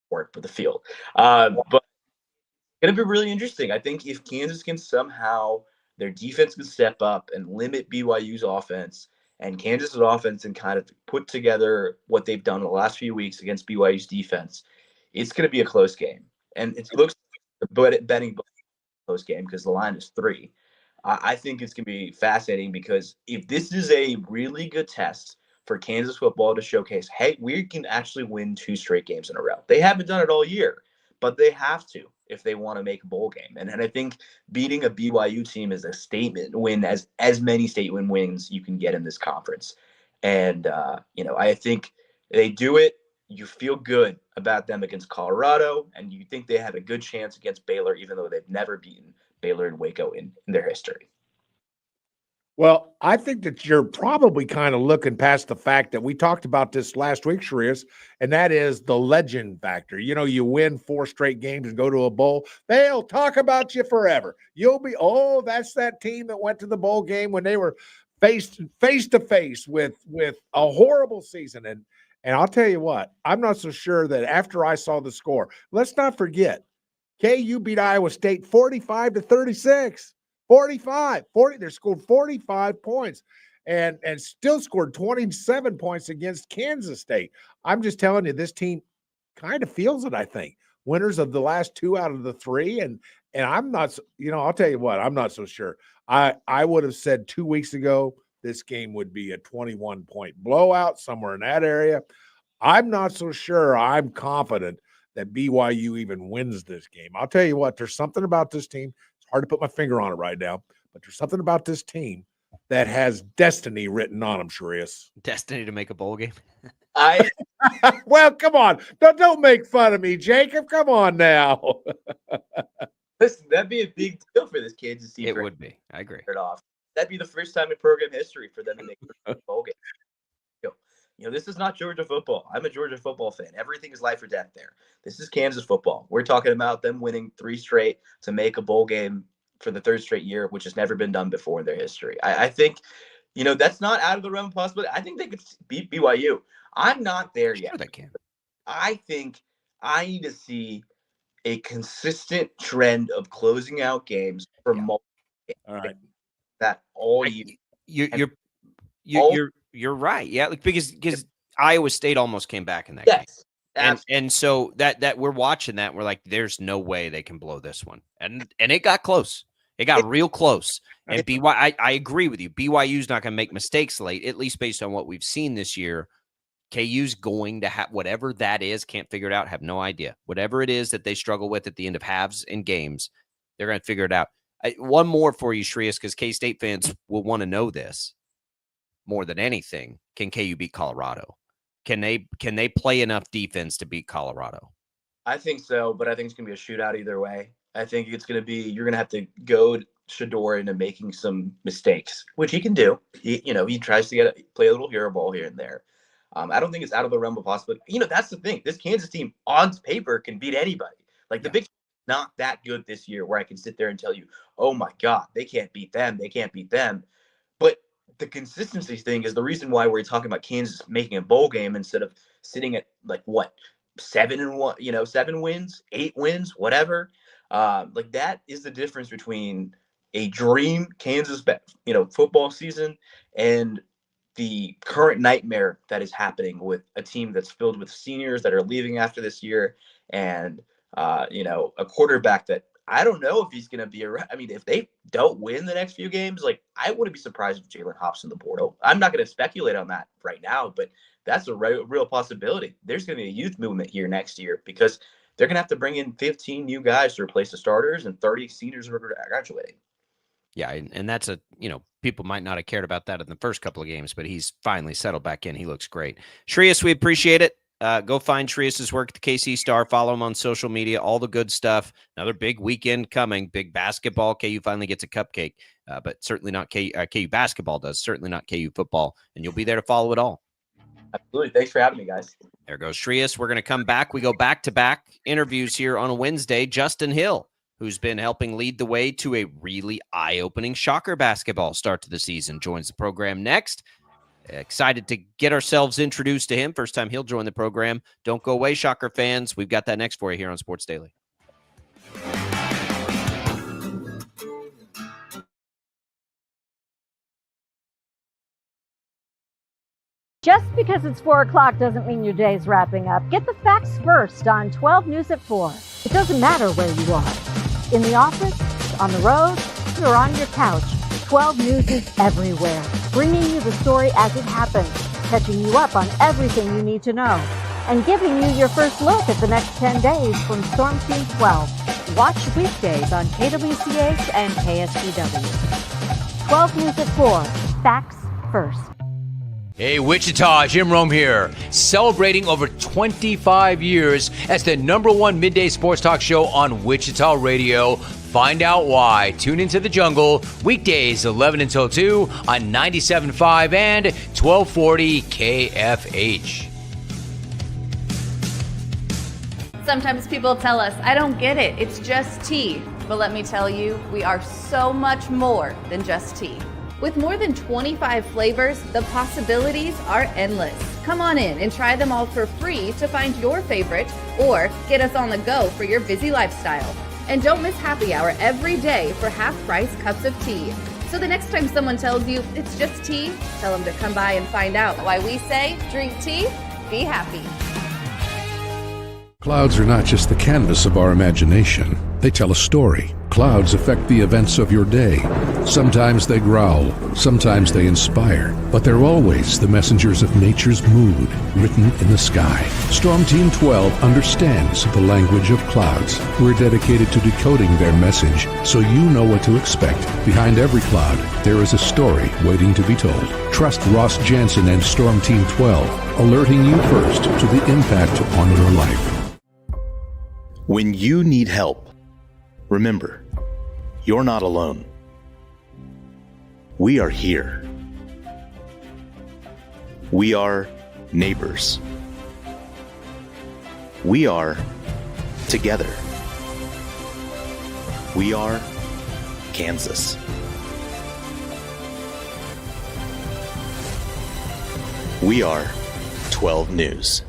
court for the field. But it's going to be really interesting. I think if Kansas can somehow, their defense can step up and limit BYU's offense, and Kansas's offense and kind of put together what they've done in the last few weeks against BYU's defense, it's going to be a close game. And it looks like the betting close game because the line is 3. I think it's going to be fascinating because if this is a really good test for Kansas football to showcase, hey, we can actually win 2 straight games in a row. They haven't done it all year, but they have to if they want to make a bowl game. And I think beating a BYU team is a statement win, as many statement wins you can get in this conference. And, I think they do it. You feel good about them against Colorado, and you think they have a good chance against Baylor, even though they've never beaten Baylor and Waco in their history. Well, I think that you're probably kind of looking past the fact that we talked about this last week, Sharius, and that is the legend factor. You win 4 straight games and go to a bowl, they'll talk about you forever. You'll be, that's that team that went to the bowl game when they were face to face with a horrible season. And I'll tell you what, I'm not so sure that after I saw the score, let's not forget, KU beat Iowa State 45-36. 40. They scored 45 points and still scored 27 points against Kansas State. I'm just telling you, this team kind of feels it, I think. Winners of the last 2 out of the 3. And I'm not, I'll tell you what, I'm not so sure. I would have said 2 weeks ago, this game would be a 21-point blowout somewhere in that area. I'm not so sure I'm confident that BYU even wins this game. I'll tell you what, there's something about this team. Hard to put my finger on it right now, but there's something about this team that has destiny written on them, Sharius. Destiny to make a bowl game? Well, come on. Don't make fun of me, Jacob. Come on now. Listen, that'd be a big deal for this Kansas team. It would be. I agree. That'd be the first time in program history for them to make a bowl game. This is not Georgia football. I'm a Georgia football fan. Everything is life or death there. This is Kansas football. We're talking about them winning 3 straight to make a bowl game for the 3rd straight year, which has never been done before in their history. I think, that's not out of the realm of possibility. I think they could beat BYU. I'm not there yet. Sure they can. I think I need to see a consistent trend of closing out games for multiple games. All right. That all You're right. Yeah, because Iowa State almost came back in that game. And so that we're watching that, we're like, there's no way they can blow this one. And it got close. It got real close. And I agree with you. BYU's not going to make mistakes late, at least based on what we've seen this year. KU's going to have whatever that is, can't figure it out, have no idea. Whatever it is that they struggle with at the end of halves and games, they're going to figure it out. One more for you, Shreyas, because K-State fans will want to know this more than anything. Can KU beat Colorado? Can they play enough defense to beat Colorado? I think so, but I think it's going to be a shootout either way. I think it's going to be, you're going to have to goad Shedeur into making some mistakes, which he can do. He tries to play a little hero ball here and there. I don't think it's out of the realm of possibility. That's the thing. This Kansas team, on paper, can beat anybody. Like the Big Ten is not that good this year where I can sit there and tell you, oh my God, they can't beat them. They can't beat them. But the consistency thing is the reason why we're talking about Kansas making a bowl game instead of sitting at 7-1, 7 wins, 8 wins, whatever. That is the difference between a dream Kansas, football season and the current nightmare that is happening with a team that's filled with seniors that are leaving after this year and, a quarterback that I don't know if he's going to be around. I mean, if they don't win the next few games, I wouldn't be surprised if Jalen hops in the portal. I'm not going to speculate on that right now, but that's a real possibility. There's going to be a youth movement here next year because they're going to have to bring in 15 new guys to replace the starters and 30 seniors who are graduating. Yeah, and that's people might not have cared about that in the first couple of games, but he's finally settled back in. He looks great. Shreyas, we appreciate it. Go find Shreyas' work at the KC Star. Follow him on social media, all the good stuff. Another big weekend coming, big basketball. KU finally gets a cupcake, but certainly not KU basketball does, certainly not KU football, and you'll be there to follow it all. Absolutely. Thanks for having me, guys. There goes Shreyas. We're going to come back. We go back-to-back interviews here on a Wednesday. Justin Hill, who's been helping lead the way to a really eye-opening Shocker basketball start to the season, joins the program next. Excited to get ourselves introduced to him. First time he'll join the program. Don't go away, Shocker fans. We've got that next for you here on Sports Daily. Just because it's 4 o'clock doesn't mean your day's wrapping up. Get the facts first on 12 News at 4. It doesn't matter where you are. In the office, on the road, or on your couch, 12 News is everywhere, bringing you the story as it happens, catching you up on everything you need to know, and giving you your first look at the next 10 days from Storm Team 12. Watch weekdays on KWCH and KSPW. 12 News at 4. Facts first. Hey, Wichita, Jim Rome here, celebrating over 25 years as the #1 midday sports talk show on Wichita Radio. Find out why. Tune into The Jungle, weekdays 11 until 2 on 97.5 and 1240 KFH. Sometimes people tell us, I don't get it, it's just tea. But let me tell you, we are so much more than just tea. With more than 25 flavors, the possibilities are endless. Come on in and try them all for free to find your favorite or get us on the go for your busy lifestyle. And don't miss happy hour every day for half-price cups of tea. So the next time someone tells you it's just tea, tell them to come by and find out why we say drink tea, be happy. Clouds are not just the canvas of our imagination. They tell a story. Clouds affect the events of your day. Sometimes they growl, sometimes they inspire, but they're always the messengers of nature's mood written in the sky. Storm Team 12 understands the language of clouds. We're dedicated to decoding their message so you know what to expect. Behind every cloud, there is a story waiting to be told. Trust Ross Jansen and Storm Team 12, alerting you first to the impact on your life. When you need help, remember, you're not alone. We are here. We are neighbors. We are together. We are Kansas. We are 12 News.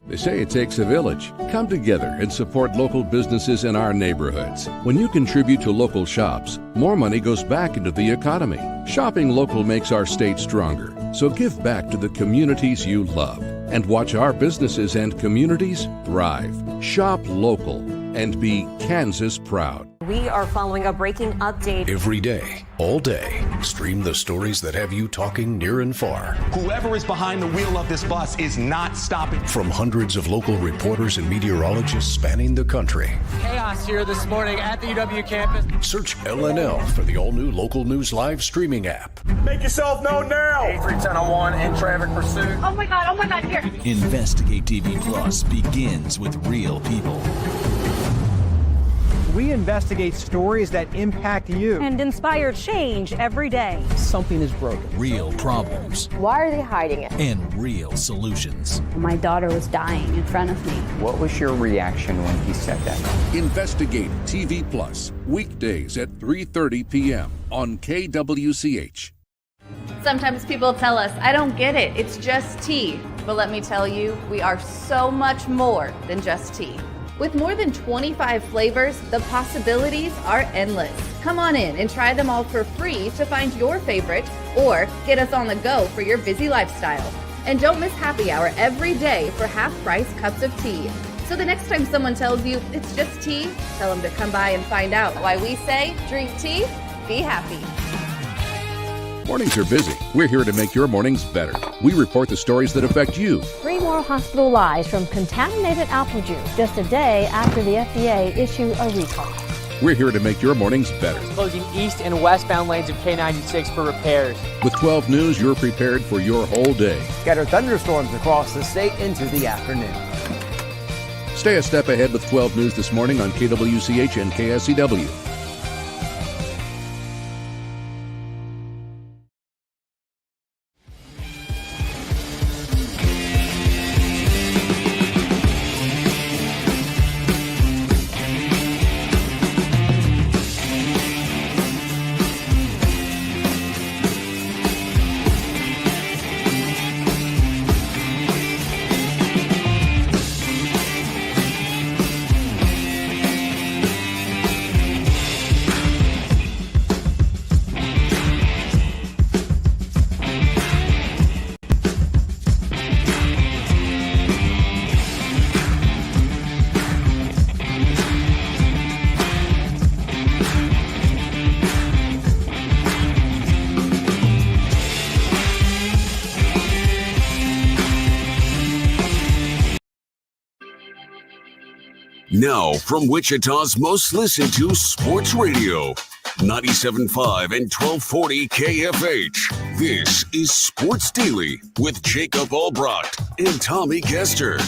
They say it takes a village. Come together and support local businesses in our neighborhoods. When you contribute to local shops, more money goes back into the economy. Shopping local makes our state stronger. So give back to the communities you love and watch our businesses and communities thrive. Shop local and be Kansas proud. We are following a breaking update. Every day, all day, stream the stories that have you talking near and far. Whoever is behind the wheel of this bus is not stopping. From hundreds of local reporters and meteorologists spanning the country. Chaos here this morning at the UW campus. Search LNL for the all-new Local News Live streaming app. Make yourself known now. 31001 in traffic pursuit. Oh my God, here. Investigate TV Plus begins with real people. We investigate stories that impact you. And inspire change every day. Something is broken. Real problems Why are they hiding it? and real solutions. My daughter was dying in front of me. What was your reaction when he said that? Investigate TV Plus, weekdays at 3:30 p.m. on KWCH. Sometimes people tell us, I don't get it, it's just tea. But let me tell you, we are so much more than just tea. With more than 25 flavors, the possibilities are endless. Come on in and try them all for free to find your favorite or get us on the go for your busy lifestyle. And don't miss happy hour every day for half-price cups of tea. So the next time someone tells you it's just tea, tell them to come by and find out why we say drink tea, be happy. Mornings are busy. We're here to make your mornings better. We report the stories that affect you. 3 more hospital lies from contaminated apple juice just a day after the FDA issued a recall. We're here to make your mornings better. Closing east and westbound lanes of K96 for repairs. With 12 News, you're prepared for your whole day. Scattered thunderstorms across the state into the afternoon. Stay a step ahead with 12 News this morning on KWCH and KSCW. Now, from Wichita's most listened to sports radio, 97.5 and 1240 KFH. This is Sports Daily with Jacob Albrecht and Tommy Kester.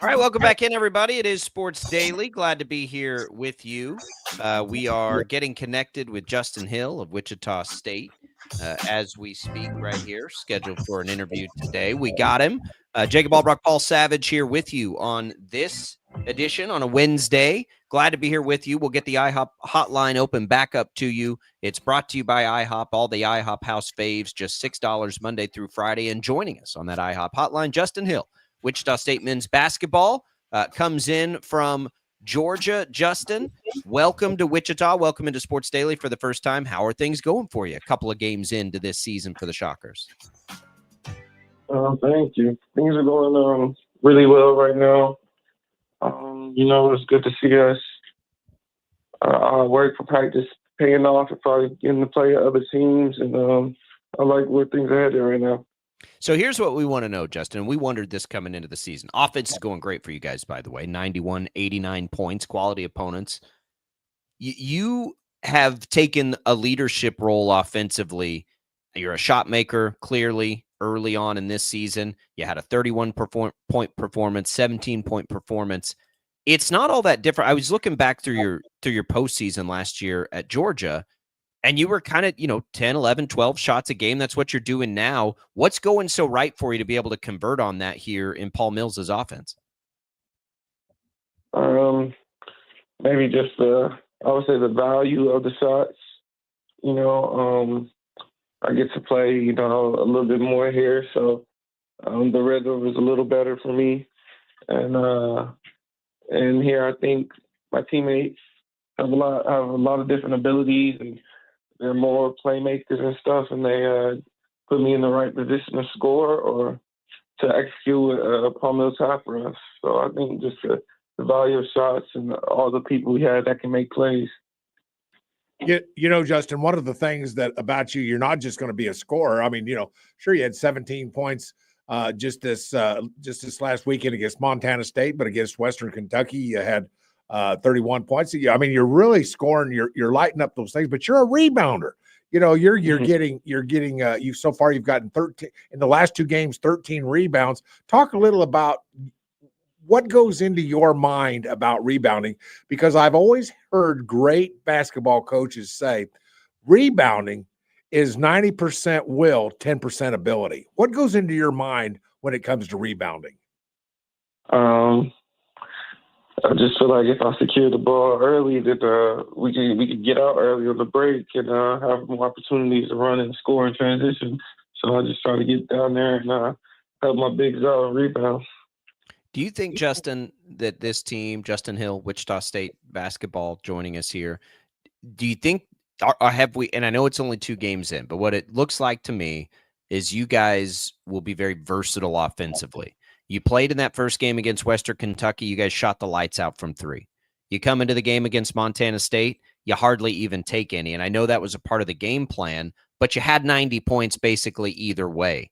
All right, welcome back in, everybody. It is Sports Daily. Glad to be here with you. We are getting connected with Justin Hill of Wichita State as we speak right here, scheduled for an interview today. We got him. Jacob Albrecht, Paul Savage here with you on this edition on a Wednesday. Glad to be here with you. We'll get the IHOP hotline open back up to you. It's brought to you by IHOP, all the IHOP house faves, just $6 Monday through Friday. And joining us on that IHOP hotline, Justin Hill. Wichita State men's basketball comes in from Georgia. Justin, welcome to Wichita. Welcome into Sports Daily for the first time. How are things going for you? A couple of games into this season for the Shockers. Thank you. Things are going really well right now. It's good to see us. Our work for practice paying off and probably getting to play other teams. And I like where things are headed right now. So here's what we want to know, Justin. We wondered this coming into the season. Offense is going great for you guys, by the way. 91, 89 points, quality opponents. You have taken a leadership role offensively. You're a shot maker, clearly. early on in this season. You had a 31-point performance, 17-point performance. It's not all that different. I was looking back through your postseason last year at Georgia, and you were kind of, 10, 11, 12 shots a game. That's what you're doing now. What's going so right for you to be able to convert on that here in Paul Mills's offense? Maybe just I would say the value of the shots. I get to play, a little bit more here, so the rhythm is a little better for me. And here I think my teammates have a lot of different abilities, and they're more playmakers and stuff, and they put me in the right position to score or to execute Paul Mills high for us. So I think just the value of shots and all the people we had that can make plays. Justin, one of the things that about you, you're not just going to be a scorer. I mean, sure, you had 17 points just this last weekend against Montana State, but against Western Kentucky, you had 31 points. I mean, you're really scoring. You're lighting up those things, but you're a rebounder. You're getting you so far. You've gotten 13 in the last 2 games, 13 rebounds. Talk a little about what goes into your mind about rebounding, because I've always heard great basketball coaches say rebounding is 90% will, 10% ability. What goes into your mind when it comes to rebounding? I just feel like if I secure the ball early, that we could get out early on the break and have more opportunities to run and score in transition. So I just try to get down there and help my bigs out and rebound. Do you think, Justin, that this team, Justin Hill, Wichita State basketball, joining us here, do you think, or have we, and I know it's only 2 games in, but what it looks like to me is you guys will be very versatile offensively. You played in that first game against Western Kentucky. You guys shot the lights out from 3. You come into the game against Montana State, you hardly even take any. And I know that was a part of the game plan, but you had 90 points basically either way.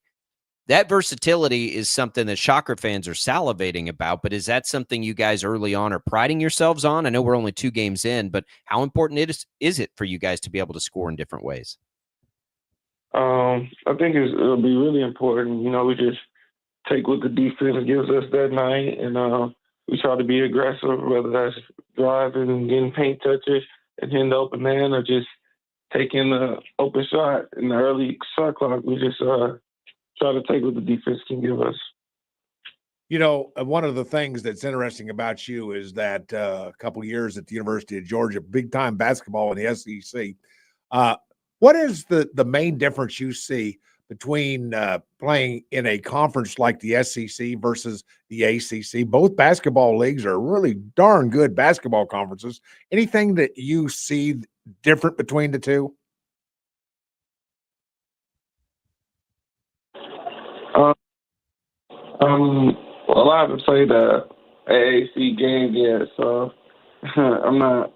That versatility is something that Shocker fans are salivating about, but is that something you guys early on are priding yourselves on? I know we're only 2 games in, but how important is it for you guys to be able to score in different ways? I think it'll be really important. We just take what the defense gives us that night, and we try to be aggressive, whether that's driving and getting paint touches and hitting the open man or just taking the open shot in the early shot clock. We just try to take what the defense can give us. One of the things that's interesting about you is that a couple of years at the University of Georgia, big-time basketball in the SEC. What is the main difference you see between playing in a conference like the SEC versus the ACC? Both basketball leagues are really darn good basketball conferences. Anything that you see different between the two? Well, I haven't played the AAC game yet, so I'm not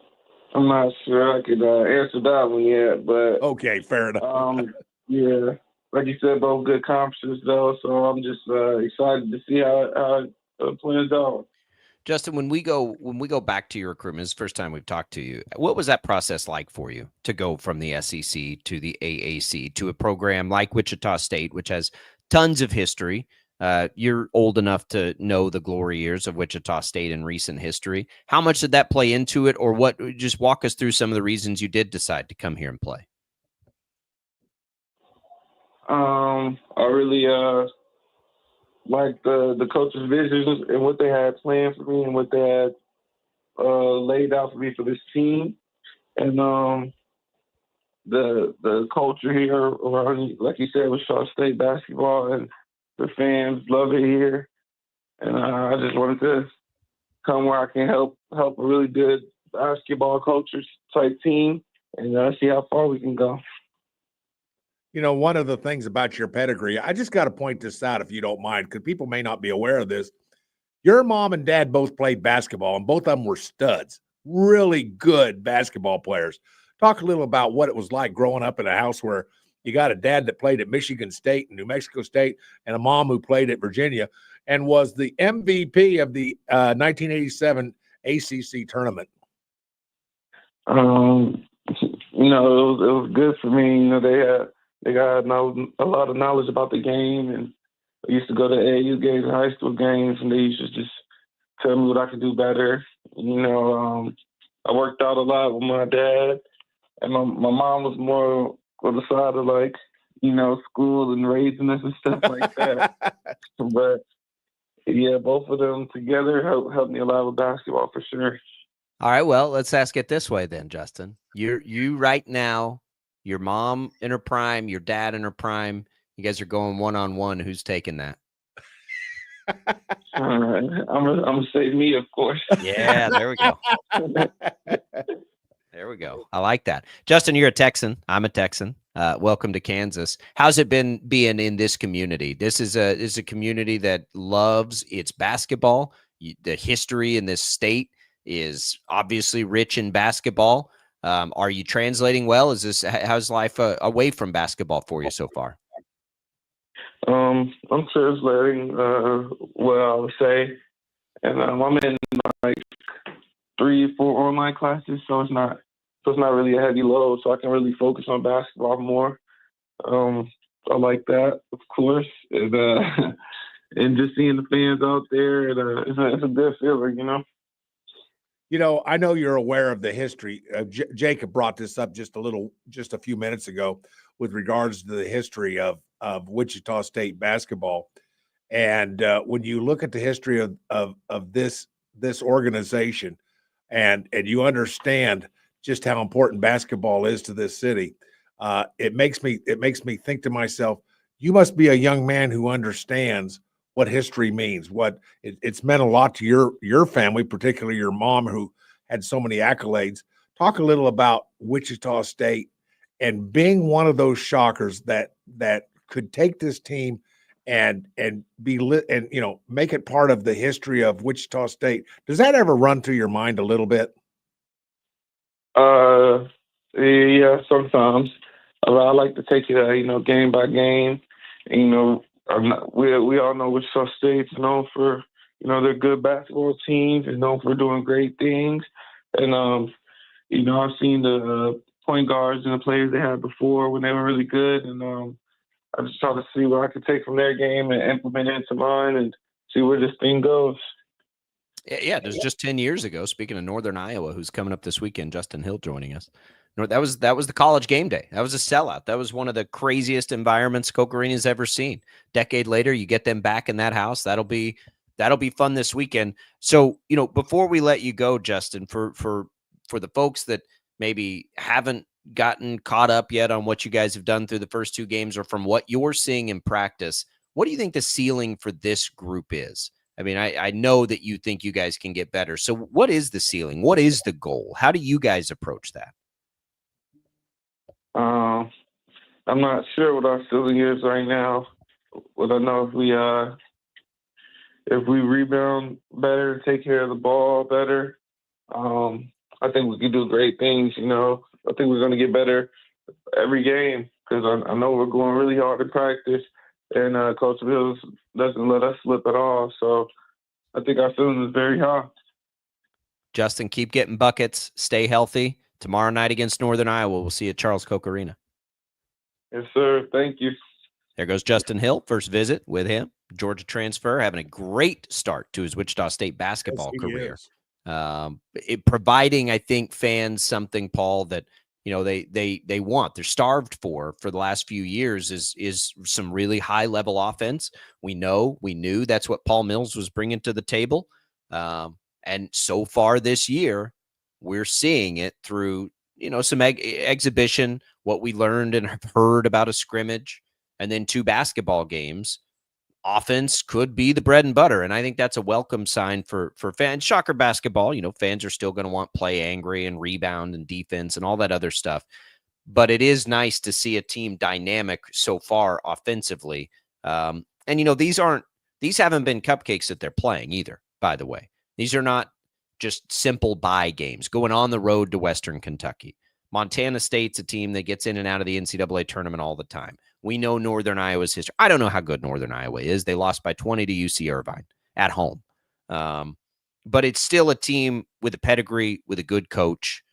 sure I could answer that one yet. But okay, fair enough. Yeah, like you said, both good conferences though, so I'm just excited to see how it plays out. Justin, when we go back to your recruitment, it's the first time we've talked to you. What was that process like for you to go from the SEC to the AAC to a program like Wichita State, which has tons of history? You're old enough to know the glory years of Wichita State in recent history. How much did that play into it, or what? Just walk us through some of the reasons you did decide to come here and play. I really like the coach's visions and what they had planned for me and what they had laid out for me for this team, and the culture here around, like you said, Wichita State basketball, and the fans love it here. And I just wanted to come where I can help a really good basketball culture type team and see how far we can go. One of the things about your pedigree, I just got to point this out if you don't mind, because people may not be aware of this. Your mom and dad both played basketball, and both of them were studs, really good basketball players. Talk a little about what it was like growing up in a house where you got a dad that played at Michigan State and New Mexico State and a mom who played at Virginia and was the MVP of the 1987 ACC tournament. It was good for me. They had They got a lot of knowledge about the game, and I used to go to AAU games and high school games, and they used to just tell me what I could do better. I worked out a lot with my dad, and my mom was more on the side of like, school and raising us and stuff like that. But yeah, both of them together helped me a lot with basketball for sure. All right, well, let's ask it this way then, Justin. You right now, your mom in her prime, your dad in her prime. You guys are going one-on-one. Who's taking that? All right, I'm gonna say me, of course. Yeah, there we go. There we go. I like that. Justin, you're a Texan. I'm a Texan. Welcome to Kansas. How's it been being in this community? This is a community that loves its basketball. The history in this state is obviously rich in basketball. Are you translating well? How's life away from basketball for you so far? I'm translating well, I would say, and I'm in like 3 or 4 online classes, so it's not really a heavy load, so I can really focus on basketball more. I like that, of course, and just seeing the fans out there, it's a good feeling, I know you're aware of the history. Jacob brought this up just a few minutes ago with regards to the history of Wichita State basketball. And when you look at the history of this organization and you understand just how important basketball is to this city, it makes me think to myself, you must be a young man who understands what history means, what it's meant a lot to your family, particularly your mom, who had so many accolades. Talk a little about Wichita State and being one of those shockers that could take this team and be lit and make it part of the history of Wichita State. Does that ever run through your mind a little bit? Yeah, sometimes. I like to take it, game by game. We all know Wichita State's known for, their good basketball teams and known for doing great things. And, I've seen the point guards and the players they had before when they were really good. And I just try to see what I could take from their game and implement it into mine and see where this thing goes. Yeah, it was just 10 years ago. Speaking of Northern Iowa, who's coming up this weekend, Justin Hill joining us. That was the college game day. That was a sellout. That was one of the craziest environments Koch Arena's ever seen. Decade later, you get them back in that house. That'll be fun this weekend. So, before we let you go, Justin, for the folks that maybe haven't gotten caught up yet on what you guys have done through the first 2 games or from what you're seeing in practice, what do you think the ceiling for this group is? I mean, I know that you think you guys can get better. So what is the ceiling? What is the goal? How do you guys approach that? I'm not sure what our ceiling is right now, but I know if we rebound better, take care of the ball better, I think we can do great things. I think we're going to get better every game because I know we're going really hard in practice, and Coach Mills doesn't let us slip at all. So I think our ceiling is very high. Justin, keep getting buckets. Stay healthy. Tomorrow night against Northern Iowa, we'll see you at Charles Koch Arena. Yes, sir. Thank you. There goes Justin Hill. First visit with him. Georgia transfer, having a great start to his Wichita State basketball career. Providing, I think, fans something, Paul, that they want. They're starved for the last few years is some really high level offense. We knew that's what Paul Mills was bringing to the table. And so far this year, we're seeing it through, some exhibition, what we learned and have heard about a scrimmage, and then 2 basketball games. Offense could be the bread and butter, and I think that's a welcome sign for fans. Shocker basketball, fans are still going to want play angry and rebound and defense and all that other stuff. But it is nice to see a team dynamic so far offensively. And, these haven't been cupcakes that they're playing either, by the way. These are not just simple bye games, going on the road to Western Kentucky. Montana State's a team that gets in and out of the NCAA tournament all the time. We know Northern Iowa's history. I don't know how good Northern Iowa is. They lost by 20 to UC Irvine at home. But it's still a team with a pedigree, with a good coach.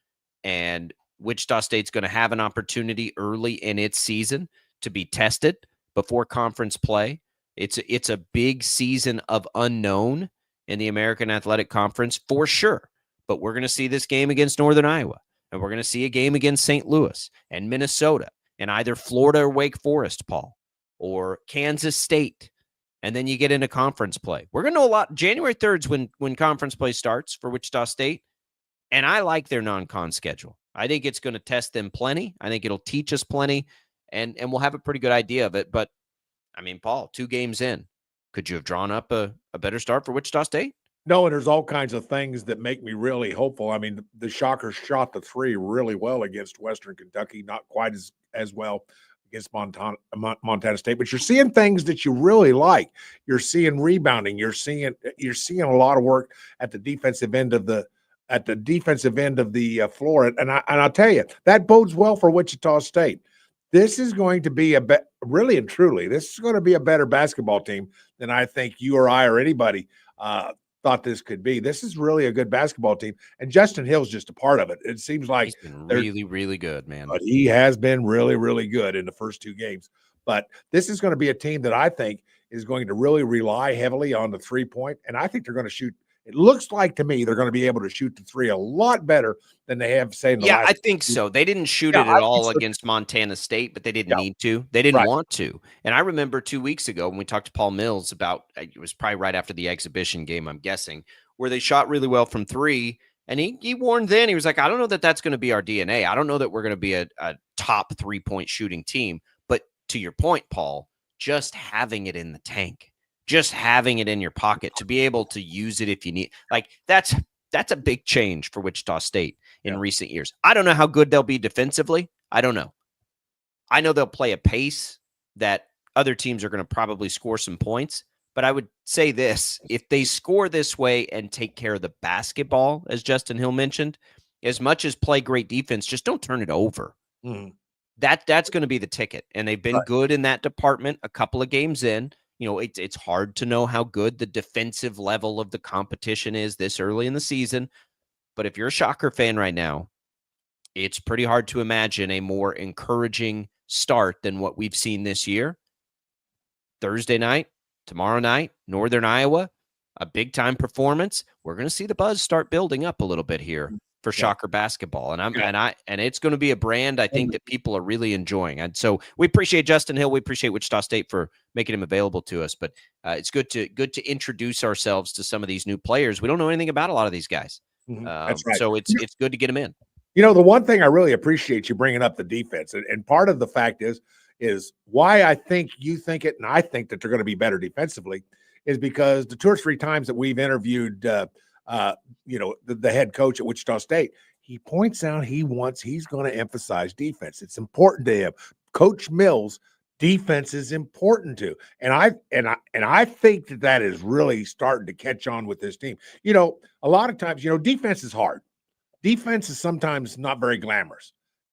And Wichita State's going to have an opportunity early in its season to be tested before conference play. It's a big season of unknown in the American Athletic Conference for sure. But we're going to see this game against Northern Iowa, and we're going to see a game against St. Louis and Minnesota and either Florida or Wake Forest, Paul, or Kansas State. And then you get into conference play. We're going to know a lot. January 3rd is when conference play starts for Wichita State. And I like their non-con schedule. I think it's going to test them plenty. I think it'll teach us plenty, and we'll have a pretty good idea of it. But, I mean, Paul, 2 games in, could you have drawn up a better start for Wichita State? No, and there's all kinds of things that make me really hopeful. I mean, the Shockers shot the 3 really well against Western Kentucky, not quite as well against Montana State, but you're seeing things that you really like. You're seeing rebounding. You're seeing a lot of work at the defensive end of the floor. And I'll tell you, that bodes well for Wichita State. This is going to be really and truly, this is going to be a better basketball team than I think you or I or anybody thought this could be. This is really a good basketball team, and Justin Hill's just a part of it. It seems like he's been really, really good, man. But he has been really, really good in the first 2 games. But this is going to be a team that I think is going to really rely heavily on the 3-point, and I think they're going to shoot. It looks like to me they're going to be able to shoot the 3 a lot better than they have, say, in the last. I think so. They didn't shoot it at all against Montana State, but they didn't need to. They didn't want to. And I remember 2 weeks ago when we talked to Paul Mills about, it was probably right after the exhibition game, I'm guessing, where they shot really well from 3. And he warned then, he was like, I don't know that that's going to be our DNA. I don't know that we're going to be a top 3-point shooting team. But to your point, Paul, just having it in the tank, just having it in your pocket to be able to use it if you need, like that's a big change for Wichita State in recent years. I don't know how good they'll be defensively. I don't know. I know they'll play a pace that other teams are going to probably score some points, but I would say this, if they score this way and take care of the basketball, as Justin Hill mentioned, as much as play great defense, just don't turn it over. Mm-hmm. That's going to be the ticket. And they've been good in that department a couple of games in. You know, it's hard to know how good the defensive level of the competition is this early in the season. But if you're a Shocker fan right now, it's pretty hard to imagine a more encouraging start than what we've seen this year. Thursday night, tomorrow night, Northern Iowa, a big-time performance. We're going to see the buzz start building up a little bit here for Shocker basketball. And it's going to be a brand I think that people are really enjoying. And so we appreciate Justin Hill. We appreciate Wichita State for making him available to us. But it's good to introduce ourselves to some of these new players. We don't know anything about a lot of these guys. That's right. So it's good to get them in. You know, the one thing I really appreciate you bringing up the defense, and part of the fact is why I think you think it, and I think that they're going to be better defensively, is because the 2 or 3 times that we've interviewed the head coach at Wichita State, he points out he's going to emphasize defense. It's important to him. Coach Mills, defense is important to. And I think that is really starting to catch on with this team. You know, a lot of times, defense is hard. Defense is sometimes not very glamorous,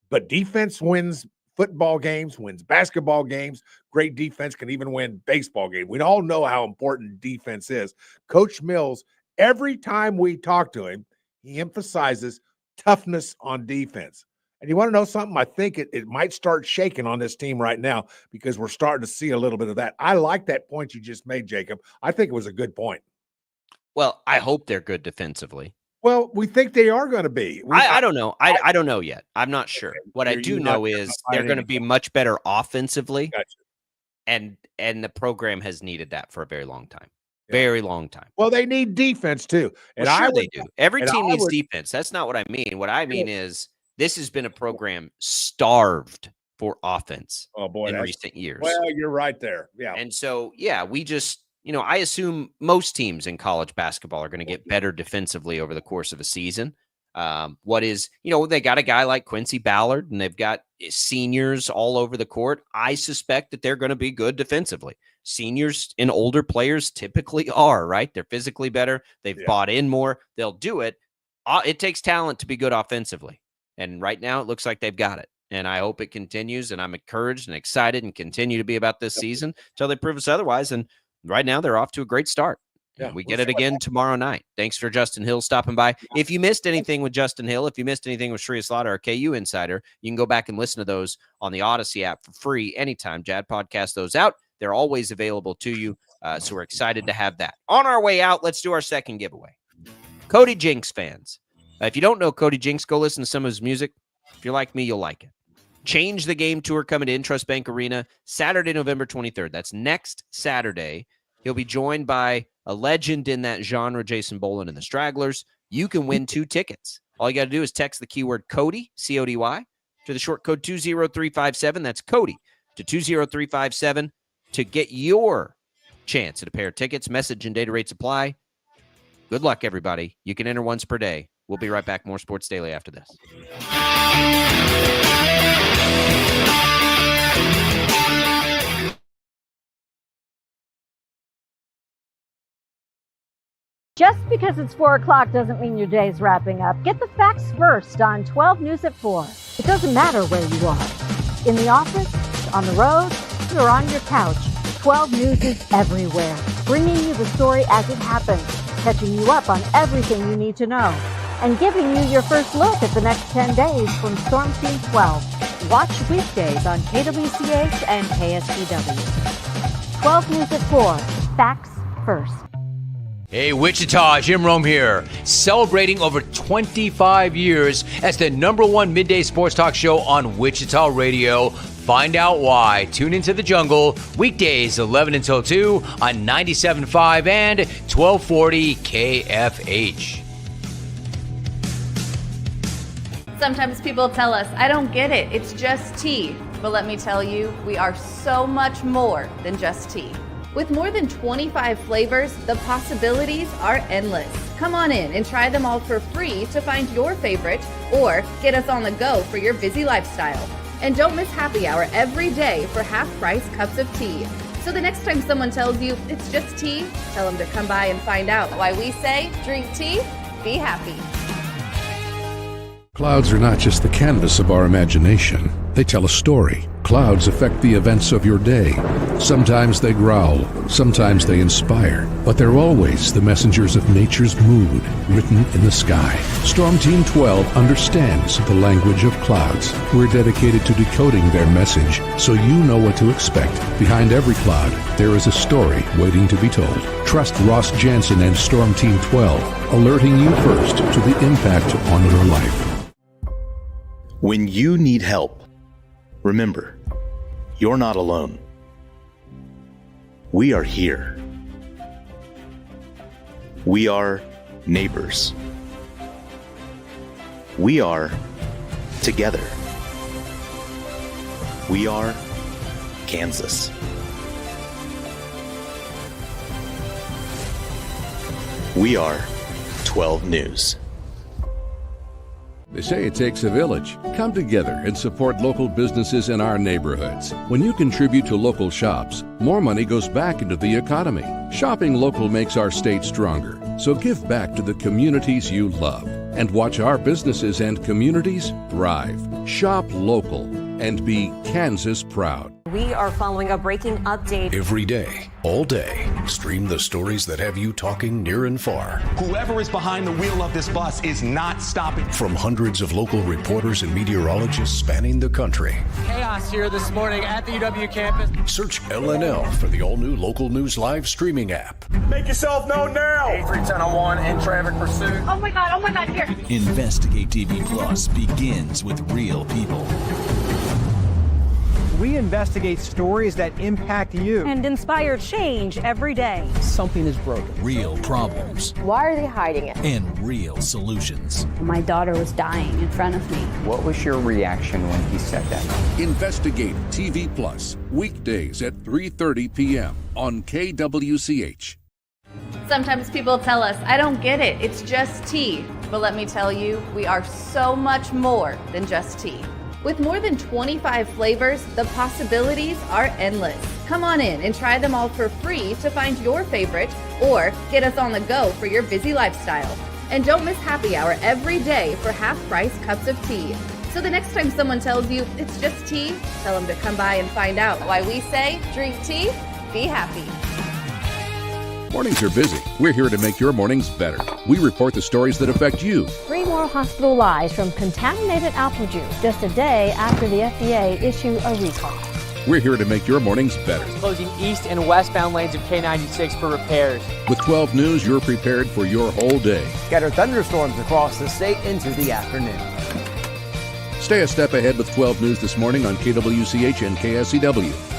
but defense wins football games, wins basketball games. Great defense can even win baseball games. We all know how important defense is. Coach Mills, every time we talk to him, he emphasizes toughness on defense. And you want to know something? I think it might start shaking on this team right now because we're starting to see a little bit of that. I like that point you just made, Jacob. I think it was a good point. Well, I hope they're good defensively. Well, we think they are going to be. I don't know. I don't know yet. I'm not sure. What I do know is they're going to be much better offensively. Gotcha. And the program has needed that for a very long time. Very long time. Well, they need defense too. And they do. Every team needs defense. That's not what I mean. What I mean is this has been a program starved for offense in recent years. Well, you're right there. Yeah. And so, we just, I assume most teams in college basketball are going to get better defensively over the course of a season. They got a guy like Quincy Ballard and they've got seniors all over the court. I suspect that they're going to be good defensively. Seniors and older players typically are, right? They're physically better. They've bought in more. They'll do it. It takes talent to be good offensively. And right now it looks like they've got it. And I hope it continues. And I'm encouraged and excited and continue to be about this season until they prove us otherwise. And right now they're off to a great start. Yeah, we get it again tomorrow night. Thanks for Justin Hill stopping by. If you missed anything with Justin Hill, if you missed anything with Shreya Slaughter or KU Insider, you can go back and listen to those on the Odyssey app for free anytime. Jad podcast those out. They're always available to you. So we're excited to have that. On our way out, let's do our second giveaway. Cody Jinks fans. If you don't know Cody Jinks, go listen to some of his music. If you're like me, you'll like it. Change the Game Tour coming to Intrust Bank Arena Saturday, November 23rd. That's next Saturday. He'll be joined by a legend in that genre, Jason Boland and the Stragglers. You can win 2 tickets. All you got to do is text the keyword Cody, C-O-D-Y, to the short code 20357. That's Cody to 20357 to get your chance at a pair of tickets. Message and data rates apply. Good luck, everybody. You can enter once per day. We'll be right back. More Sports Daily after this. Just because it's 4 o'clock doesn't mean your day's wrapping up. Get the facts first on 12 News at 4. It doesn't matter where you are. In the office, on the road, or on your couch. 12 News is everywhere, bringing you the story as it happens, catching you up on everything you need to know, and giving you your first look at the next 10 days from Storm Team 12. Watch weekdays on KWCH and KSPW. 12 News at 4. Facts first. Hey, Wichita, Jim Rome here, celebrating over 25 years as the #1 midday sports talk show on Wichita Radio. Find out why. Tune into The Jungle, weekdays 11 until 2 on 97.5 and 1240 KFH. Sometimes people tell us, I don't get it, it's just tea. But let me tell you, we are so much more than just tea. With more than 25 flavors, the possibilities are endless. Come on in and try them all for free to find your favorite or get us on the go for your busy lifestyle. And don't miss happy hour every day for half-price cups of tea. So the next time someone tells you it's just tea, tell them to come by and find out why we say drink tea, be happy. Clouds are not just the canvas of our imagination. They tell a story. Clouds affect the events of your day. Sometimes they growl, sometimes they inspire, but they're always the messengers of nature's mood written in the sky. Storm Team 12 understands the language of clouds. We're dedicated to decoding their message so you know what to expect. Behind every cloud, there is a story waiting to be told. Trust Ross Jansen and Storm Team 12, alerting you first to the impact on your life. When you need help, remember, you're not alone. We are here. We are neighbors. We are together. We are Kansas. We are 12 News. They say it takes a village. Come together and support local businesses in our neighborhoods. When you contribute to local shops, more money goes back into the economy. Shopping local makes our state stronger. So give back to the communities you love and watch our businesses and communities thrive. Shop local and be Kansas proud. We are following a breaking update. Every day, all day, stream the stories that have you talking near and far. Whoever is behind the wheel of this bus is not stopping. From hundreds of local reporters and meteorologists spanning the country. Chaos here this morning at the UW campus. Search LNL for the all-new Local News Live streaming app. Make yourself known now. 310-01 in traffic pursuit. Oh my God, here. Investigate TV Plus begins with real people. We investigate stories that impact you. And inspire change every day. Something is broken. Real problems. Why are they hiding it? And real solutions. My daughter was dying in front of me. What was your reaction when he said that? Investigate TV Plus, weekdays at 3:30 p.m. on KWCH. Sometimes people tell us, I don't get it, it's just tea. But let me tell you, we are so much more than just tea. With more than 25 flavors, the possibilities are endless. Come on in and try them all for free to find your favorite or get us on the go for your busy lifestyle. And don't miss happy hour every day for half-price cups of tea. So the next time someone tells you it's just tea, tell them to come by and find out why we say drink tea, be happy. Mornings are busy. We're here to make your mornings better. We report the stories that affect you. 3 more hospital lies from contaminated apple juice just a day after the FDA issued a recall. We're here to make your mornings better. Closing east and westbound lanes of K96 for repairs. With 12 News, you're prepared for your whole day. Scattered thunderstorms across the state into the afternoon. Stay a step ahead with 12 News this morning on KWCH and KSCW.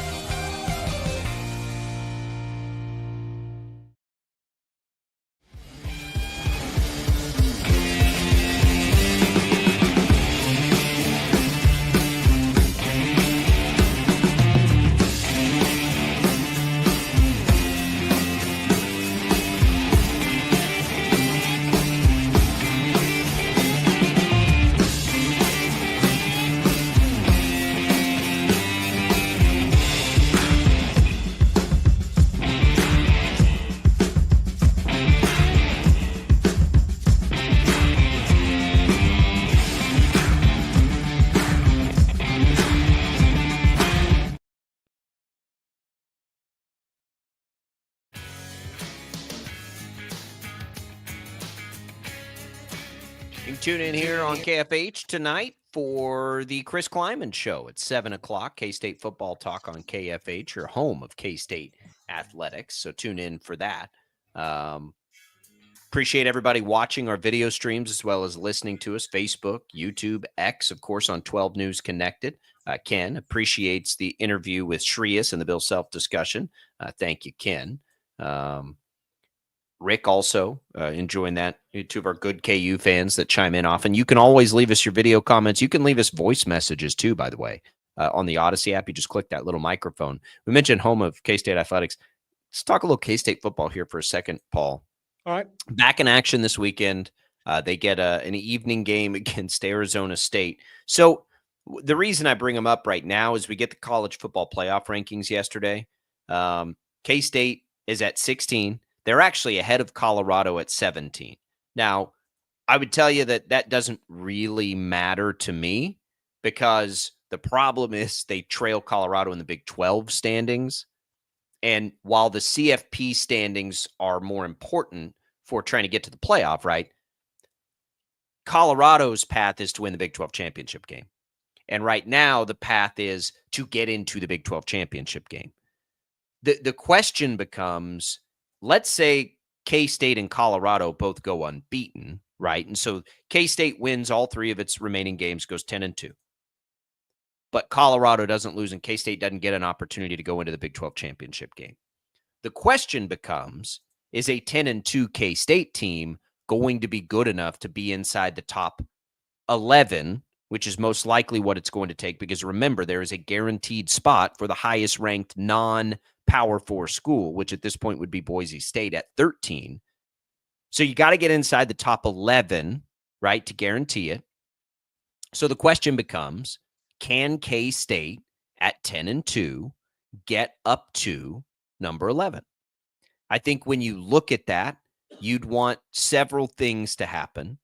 You can tune in here on KFH tonight for the Chris Kleiman Show at 7 o'clock. K-State football talk on KFH, your home of K-State athletics. So tune in for that. Appreciate everybody watching our video streams as well as listening to us. Facebook, YouTube, X, of course, on 12 News Connected. Ken appreciates the interview with Shreyas and the Bill Self discussion. Thank you, Ken. Rick also enjoying that. Two of our good KU fans that chime in often. You can always leave us your video comments. You can leave us voice messages too, by the way, on the Odyssey app. You just click that little microphone. We mentioned home of K-State athletics. Let's talk a little K-State football here for a second, Paul. All right. Back in action this weekend. They get an evening game against Arizona State. So the reason I bring them up right now is we get the college football playoff rankings yesterday. K-State is at 16. They're actually ahead of Colorado at 17. Now, I would tell you that that doesn't really matter to me because the problem is they trail Colorado in the Big 12 standings. And while the CFP standings are more important for trying to get to the playoff, right? Colorado's path is to win the Big 12 championship game. And right now, the path is to get into the Big 12 championship game. The question becomes, let's say K-State and Colorado both go unbeaten, right? And so K-State wins all 3 of its remaining games, goes 10-2. But Colorado doesn't lose and K-State doesn't get an opportunity to go into the Big 12 championship game. The question becomes, is a 10-2 K-State team going to be good enough to be inside the top 11, which is most likely what it's going to take? Because remember, there is a guaranteed spot for the highest ranked non-Power 4 school, which at this point would be Boise State at 13. So you got to get inside the top 11, right, to guarantee it. So the question becomes, can K-State at 10-2 get up to number 11? I think when you look at that, you'd want several things to happen.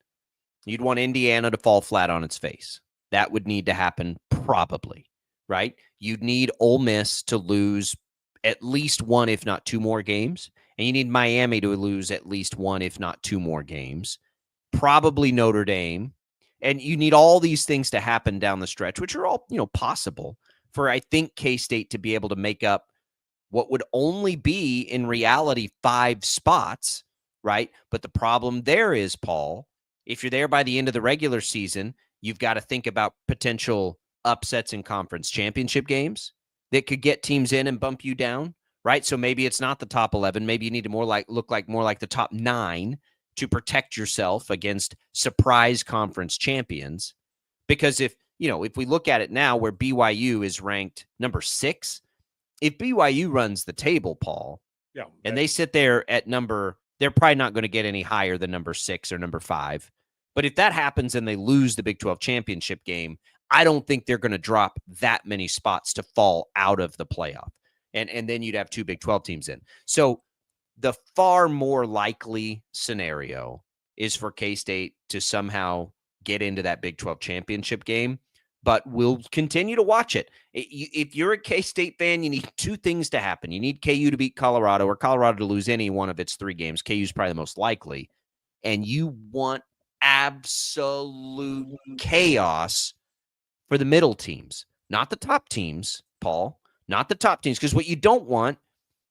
You'd want Indiana to fall flat on its face. That would need to happen probably, right? You'd need Ole Miss to lose at least 1, if not 2 more games. And you need Miami to lose at least 1, if not 2 more games. Probably Notre Dame. And you need all these things to happen down the stretch, which are all, possible for, I think, K-State to be able to make up what would only be, in reality, 5 spots, right? But the problem there is, Paul, if you're there by the end of the regular season, you've got to think about potential upsets in conference championship games that could get teams in and bump you down, right? So maybe it's not the top 11. Maybe you need to look more like the top 9 to protect yourself against surprise conference champions. Because if we look at it now where BYU is ranked number 6, if BYU runs the table, Paul, and they sit there at they're probably not going to get any higher than number 6 or number 5. But if that happens and they lose the Big 12 championship game, I don't think they're going to drop that many spots to fall out of the playoff. And then you'd have 2 Big 12 teams in. So the far more likely scenario is for K-State to somehow get into that Big 12 championship game. but we'll continue to watch it. If you're a K-State fan, you need two things to happen. You need KU to beat Colorado or Colorado to lose any one of its 3 games. KU's probably the most likely. And you want absolute chaos for the middle teams, not the top teams, Paul, not the top teams. Because what you don't want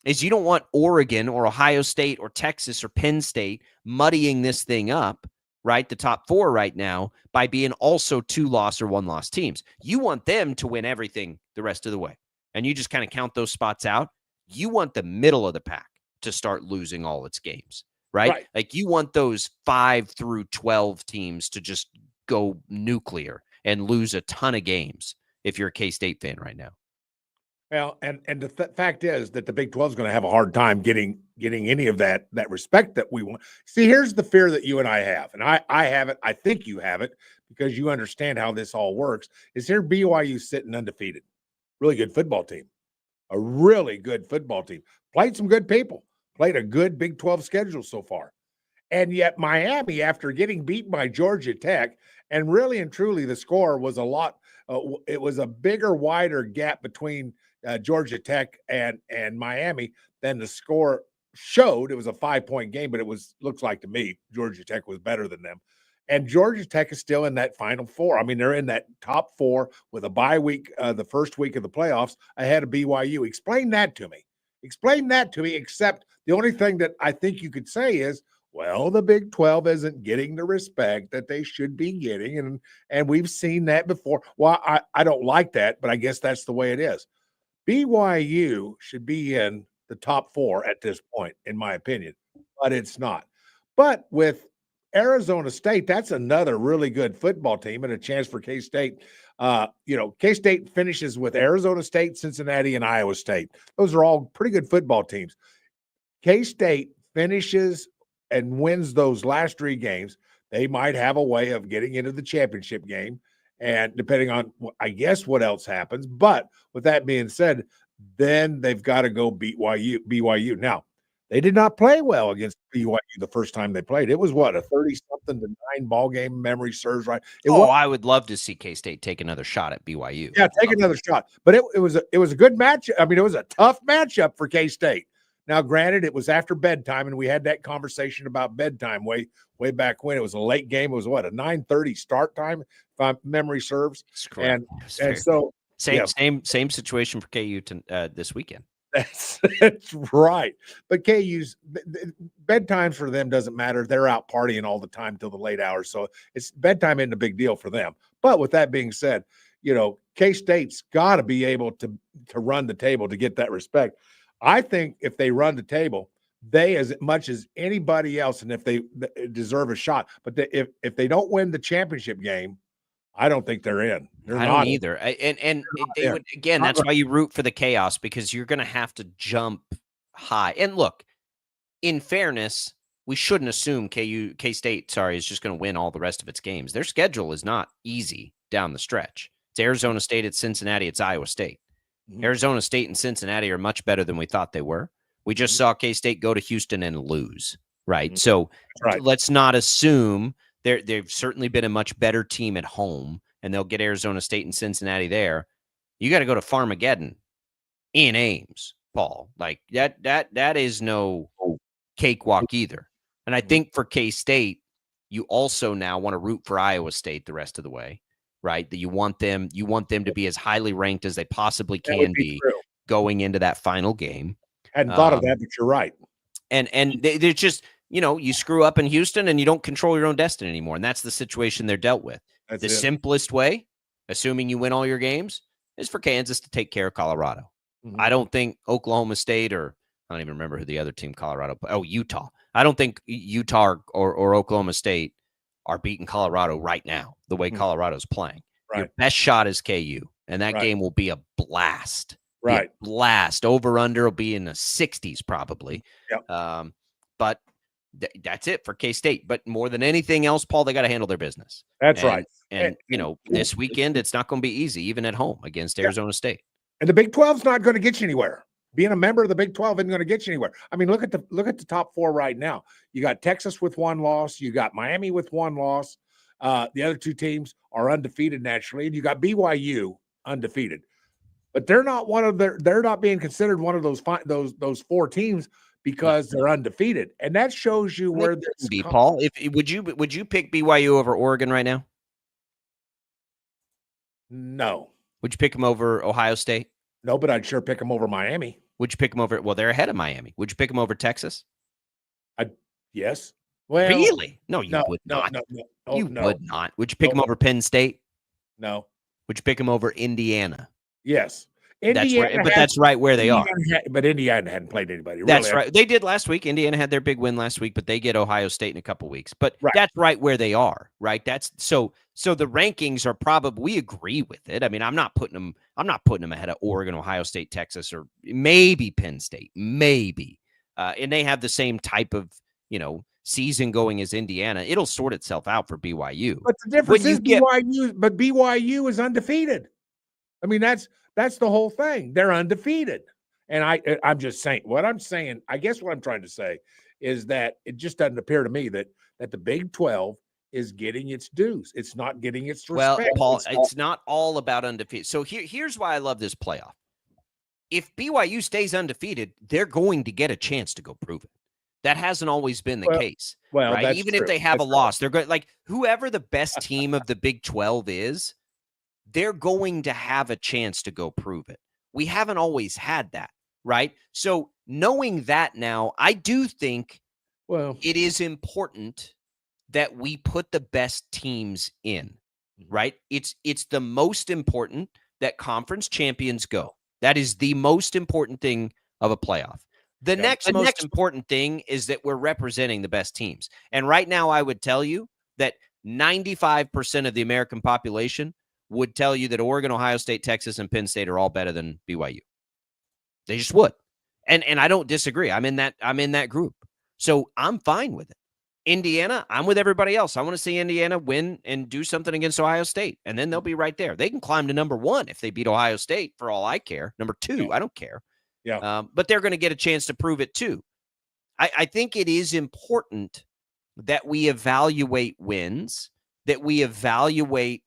is you don't want Oregon or Ohio State or Texas or Penn State muddying this thing up, right? The top 4 right now by being also 2-loss or 1-loss teams. You want them to win everything the rest of the way. And you just kind of count those spots out. You want the middle of the pack to start losing all its games, right? Like you want those 5 through 12 teams to just go nuclear and lose a ton of games if you're a K-State fan right now. Well, and the fact is that the Big 12 is going to have a hard time getting any of that respect that we want. See, here's the fear that you and I have, and I have it. I think you have it because you understand how this all works. Is here BYU sitting undefeated, really good football team, a really good football team, played some good people, played a good Big 12 schedule so far, and yet Miami, after getting beat by Georgia Tech, and really and truly the score was a lot. It was a bigger, wider gap between Georgia Tech and Miami than the score showed. It was a 5-point game, but looks like to me Georgia Tech was better than them. And Georgia Tech is still in that Final Four. I mean, they're in that top 4 with a bye week, the first week of the playoffs ahead of BYU. Explain that to me. Except the only thing that I think you could say is, well, the Big 12 isn't getting the respect that they should be getting, and we've seen that before. Well, I don't like that, but I guess that's the way it is. BYU should be in the top 4 at this point, in my opinion, but it's not. But with Arizona State, that's another really good football team and a chance for K-State. K-State finishes with Arizona State, Cincinnati, and Iowa State. Those are all pretty good football teams. K-State finishes and wins those last 3 games. They might have a way of getting into the championship game. And depending on, I guess, what else happens. But with that being said, then they've got to go beat BYU. Now, they did not play well against BYU the first time they played. It was, what, a 30-something to 9 ball game, memory serves right. I would love to see K-State take another shot at BYU. Yeah, take another shot. But it was a good match. I mean, it was a tough matchup for K-State. Now, granted, it was after bedtime, and we had that conversation about bedtime way back when. It was a late game. It was, what, a 9:30 start time, if my memory serves. And so same situation for KU this weekend. That's right. But KU's bedtime for them doesn't matter. They're out partying all the time till the late hours. So it's bedtime isn't a big deal for them. But with that being said, K-State's got to be able to run the table to get that respect. I think if they run the table, they, as much as anybody else, and if they deserve a shot, but if they don't win the championship game, I don't think they're in. I don't either. And they would, again, that's why you root for the chaos, because you're going to have to jump high. And look, in fairness, we shouldn't assume K-State, is just going to win all the rest of its games. Their schedule is not easy down the stretch. It's Arizona State, it's Cincinnati, it's Iowa State. Mm-hmm. Arizona State and Cincinnati are much better than we thought they were. We just saw K-State go to Houston and lose, right? Mm-hmm. So let's not assume they've certainly been a much better team at home, and they'll get Arizona State and Cincinnati there. You got to go to Farmageddon in Ames, Paul. Like that is no cakewalk either. And I think for K-State, you also now want to root for Iowa State the rest of the way, right? That you want them to be as highly ranked as they possibly can be going into that final game. Hadn't thought of that, but you're right. And they're just, you screw up in Houston and you don't control your own destiny anymore. And that's the situation they're dealt with. The simplest way, assuming you win all your games, is for Kansas to take care of Colorado. Mm-hmm. I don't think Oklahoma State, or I don't even remember who the other team Utah. I don't think Utah or Oklahoma State are beating Colorado right now, the way Colorado's playing. Right. Your best shot is KU, and that game will be a blast. Right. Blast. Over-under will be in the 60s probably. Yep. But that's it for K-State. But more than anything else, Paul, they got to handle their business. That's right. And, this weekend, it's not going to be easy, even at home against Arizona State. And the Big 12's not going to get you anywhere. Being a member of the Big 12 isn't going to get you anywhere. I mean, look at the top 4 right now. You got Texas with 1 loss. You got Miami with 1 loss. The other two teams are undefeated naturally, and you got BYU undefeated, but they're not they're not being considered one of those four teams because they're undefeated, and that shows you where this be, Paul. Would you pick BYU over Oregon right now? No. Would you pick them over Ohio State? No, but I'd sure pick them over Miami. Would you pick them over? Well, they're ahead of Miami. Would you pick them over Texas? Yes. Well, really? No, you would not. No, you would not. Would you pick them over Penn State? No. Would you pick them over Indiana? Yes. That's right where they are. But Indiana hadn't played anybody. That's really. right. They did last week. Indiana had their big win last week, but they get Ohio State in a couple weeks. But that's right where they are, right? That's so the rankings are probably, we agree with it. I mean, I'm not putting them ahead of Oregon, Ohio State, Texas, or maybe Penn State, maybe. And they have the same type of, season going as Indiana. It'll sort itself out for BYU. But the difference is BYU is undefeated. I mean, that's the whole thing. They're undefeated. And I'm just saying, I guess what I'm trying to say is that it just doesn't appear to me that the Big 12 is getting its dues. It's not getting its respect. Well, Paul, it's not all about undefeated. So here's why I love this playoff. If BYU stays undefeated, they're going to get a chance to go prove it. That hasn't always been the case. Well, right? Even if they have a loss, they're going, like, whoever the best team of the Big 12 is, they're going to have a chance to go prove it. We haven't always had that, right? So knowing that now, I do think it is important that we put the best teams in, right? It's the most important that conference champions go. That is the most important thing of a playoff. The next most important thing is that we're representing the best teams. And right now, I would tell you that 95% of the American population would tell you that Oregon, Ohio State, Texas, and Penn State are all better than BYU. They just would. And I don't disagree. I'm in that group. So I'm fine with it. Indiana, I'm with everybody else. I want to see Indiana win and do something against Ohio State. And then they'll be right there. They can climb to number 1 if they beat Ohio State, for all I care. Number 2, I don't care. Yeah. But they're going to get a chance to prove it too. I think it is important that we evaluate wins, that we evaluate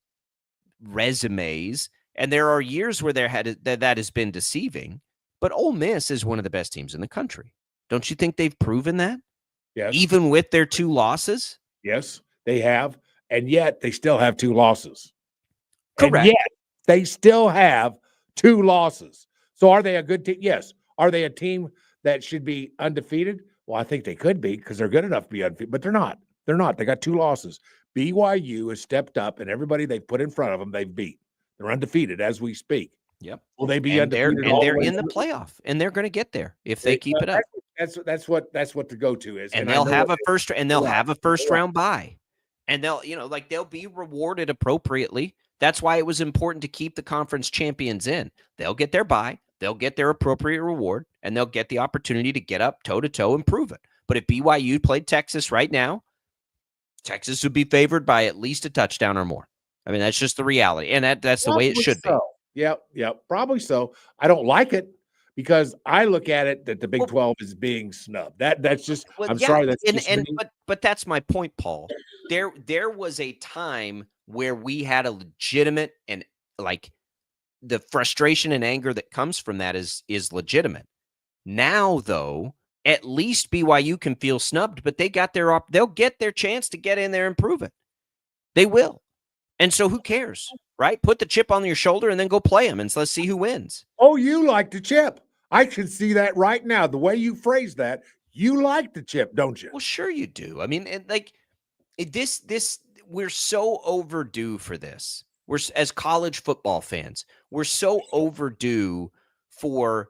resumes, and there are years where that has been deceiving. But Ole Miss is one of the best teams in the country. Don't you think they've proven that? Yes. Even with their 2 losses? Yes, they have. And yet they still have 2 losses. Correct. And yet they still have 2 losses. So are they a good team? Yes. Are they a team that should be undefeated? Well, I think they could be because they're good enough to be undefeated, but they're not. They're not. They got 2 losses. BYU has stepped up, and everybody they've put in front of them, they've beat. They're undefeated as we speak. Yep. Will they be undefeated? They're in the playoff, and they're going to get there if they keep it up. That's what the go-to is. And they'll have a first round bye, and they'll be rewarded appropriately. That's why it was important to keep the conference champions in. They'll get their bye, they'll get their appropriate reward, and they'll get the opportunity to get up toe-to-toe and prove it. But if BYU played Texas right now, Texas would be favored by at least a touchdown or more. I mean, that's just the reality, and that's the way it should be. Yep, probably so. I don't like it because I look at it that the Big 12 is being snubbed. That's just sorry. That's but that's my point, Paul. There was a time where we had a legitimate, and like the frustration and anger that comes from that is legitimate. Now, though, at least BYU can feel snubbed, but they'll get their chance to get in there and prove it. They will. And so who cares, right? Put the chip on your shoulder and then go play them, and let's see who wins. Oh, you like the chip. I can see that right now. The way you phrase that, you like the chip, don't you? Well, sure you do. I mean, this we're so overdue for this. We're, as college football fans, we're so overdue for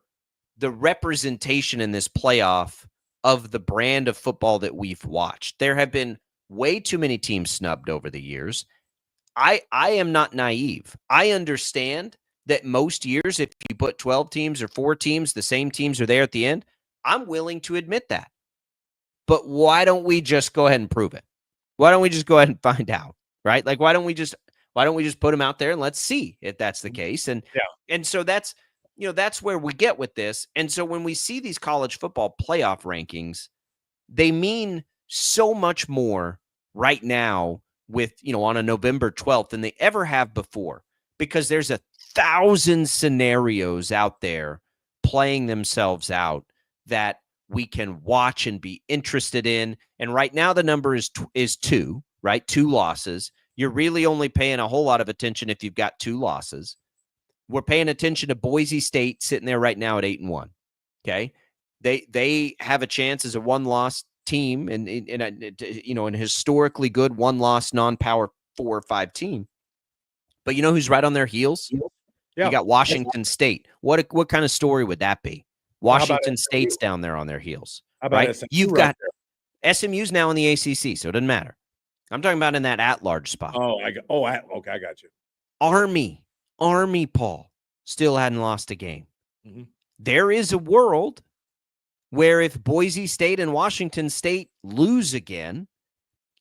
the representation in this playoff of the brand of football that we've watched. There have been way too many teams snubbed over the years. I am not naive. I understand that most years, if you put 12 teams or 4 teams, the same teams are there at the end. I'm willing to admit that. But why don't we just go ahead and prove it? Why don't we just go ahead and find out, right? Like, why don't we just put them out there and let's see if that's the case? And so that's where we get with this. And so when we see these college football playoff rankings, they mean so much more right now with, on a November 12th than they ever have before, because there's 1,000 scenarios out there playing themselves out that we can watch and be interested in. And right now the number is 2, right? 2 losses. You're really only paying a whole lot of attention if you've got 2 losses. We're paying attention to Boise State sitting there right now at 8-1. Okay. They have a chance as a 1-loss team and an historically good 1-loss non-power 4 or 5 team. But you know who's right on their heels? Yeah. You got Washington State. What kind of story would that be? Washington State's down there on their heels. How about right? SMU You've right got SMU's now in the ACC, so it doesn't matter. I'm talking about in that at-large spot. Okay, I got you. Army, Paul, still hadn't lost a game. Mm-hmm. There is a world where if Boise State and Washington State lose again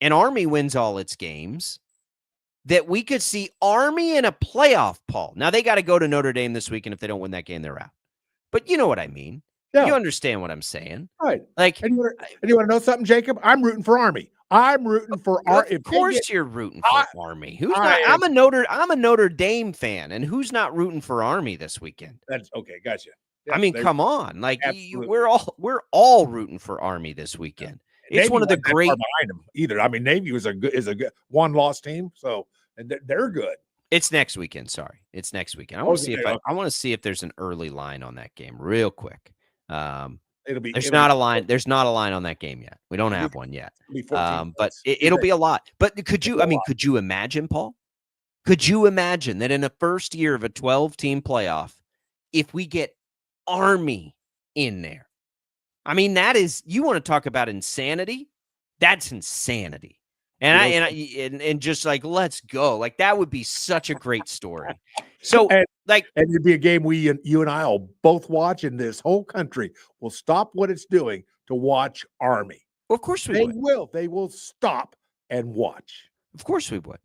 and Army wins all its games, that we could see Army in a playoff, Paul. Now, they got to go to Notre Dame this week, and if they don't win that game, they're out. But you know what I mean. Yeah. You understand what I'm saying. Right. Like, and you want to know something, Jacob? I'm rooting for Army. I'm rooting for Army. Of course you're rooting for Army. Who's not? I'm a Notre Dame fan, and who's not rooting for Army this weekend? That's okay. Gotcha. Yeah, I mean, come on. Like, we're all rooting for Army this weekend. It's Navy one of the wasn't that great far behind them either. I mean, Navy is a good 1-loss team, so and they're good. It's next weekend. Sorry, it's next weekend. I want to see if I want to see if there's an early line on that game, real quick. There's not a line on that game yet. We don't have one yet. But it'll be a lot. But could you imagine, Paul? Could you imagine that in the first year of a 12-team playoff, if we get Army in there? I mean, you want to talk about insanity? That's insanity. And just like, let's go. Like, that would be such a great story. So, and it'd be a game you and I will both watch, and this whole country will stop what it's doing to watch Army. Well, of course they will. They will stop and watch. Of course we would.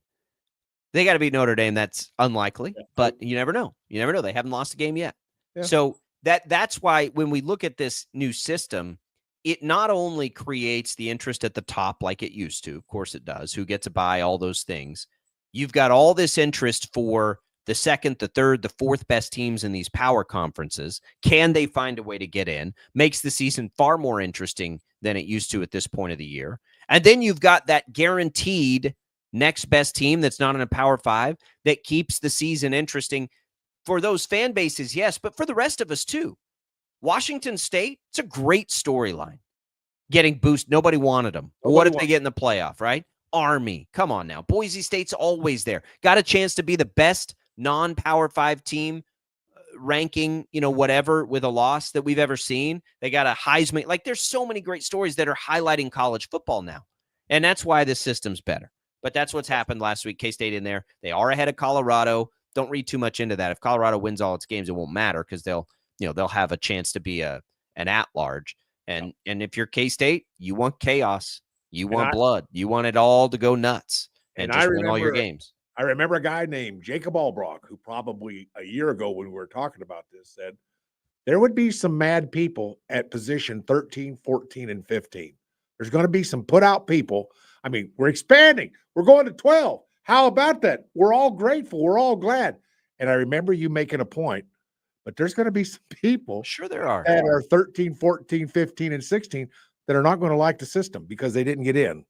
They got to beat Notre Dame. That's unlikely, but you never know. You never know. They haven't lost a game yet. Yeah. So that's why when we look at this new system, it not only creates the interest at the top like it used to, of course it does, who gets a bye, all those things. You've got all this interest for the second, the third, the fourth best teams in these power conferences. Can they find a way to get in? Makes the season far more interesting than it used to at this point of the year. And then you've got that guaranteed next best team that's not in a Power 5 that keeps the season interesting for those fan bases, yes, but for the rest of us too. Washington State, it's a great storyline. Getting boosted. Nobody wanted them. What if they get in the playoff, right? Army. Come on now. Boise State's always there. Got a chance to be the best non-Power 5 team ranking, whatever, with a loss that we've ever seen. They got a Heisman. Like, there's so many great stories that are highlighting college football now. And that's why this system's better. But that's what's happened last week. K-State in there. They are ahead of Colorado. Don't read too much into that. If Colorado wins all its games, it won't matter because they'll have a chance to be an at-large. And if you're K-State, you want chaos. You want blood. You want it all to go nuts and just win all your games. I remember a guy named Jacob Albrock, who probably a year ago when we were talking about this said there would be some mad people at position 13, 14, and 15. There's going to be some put-out people. I mean, we're expanding. We're going to 12. How about that? We're all grateful. We're all glad. And I remember you making a point, but there's going to be some people sure there are that are 13, 14, 15, and 16 that are not going to like the system because they didn't get in.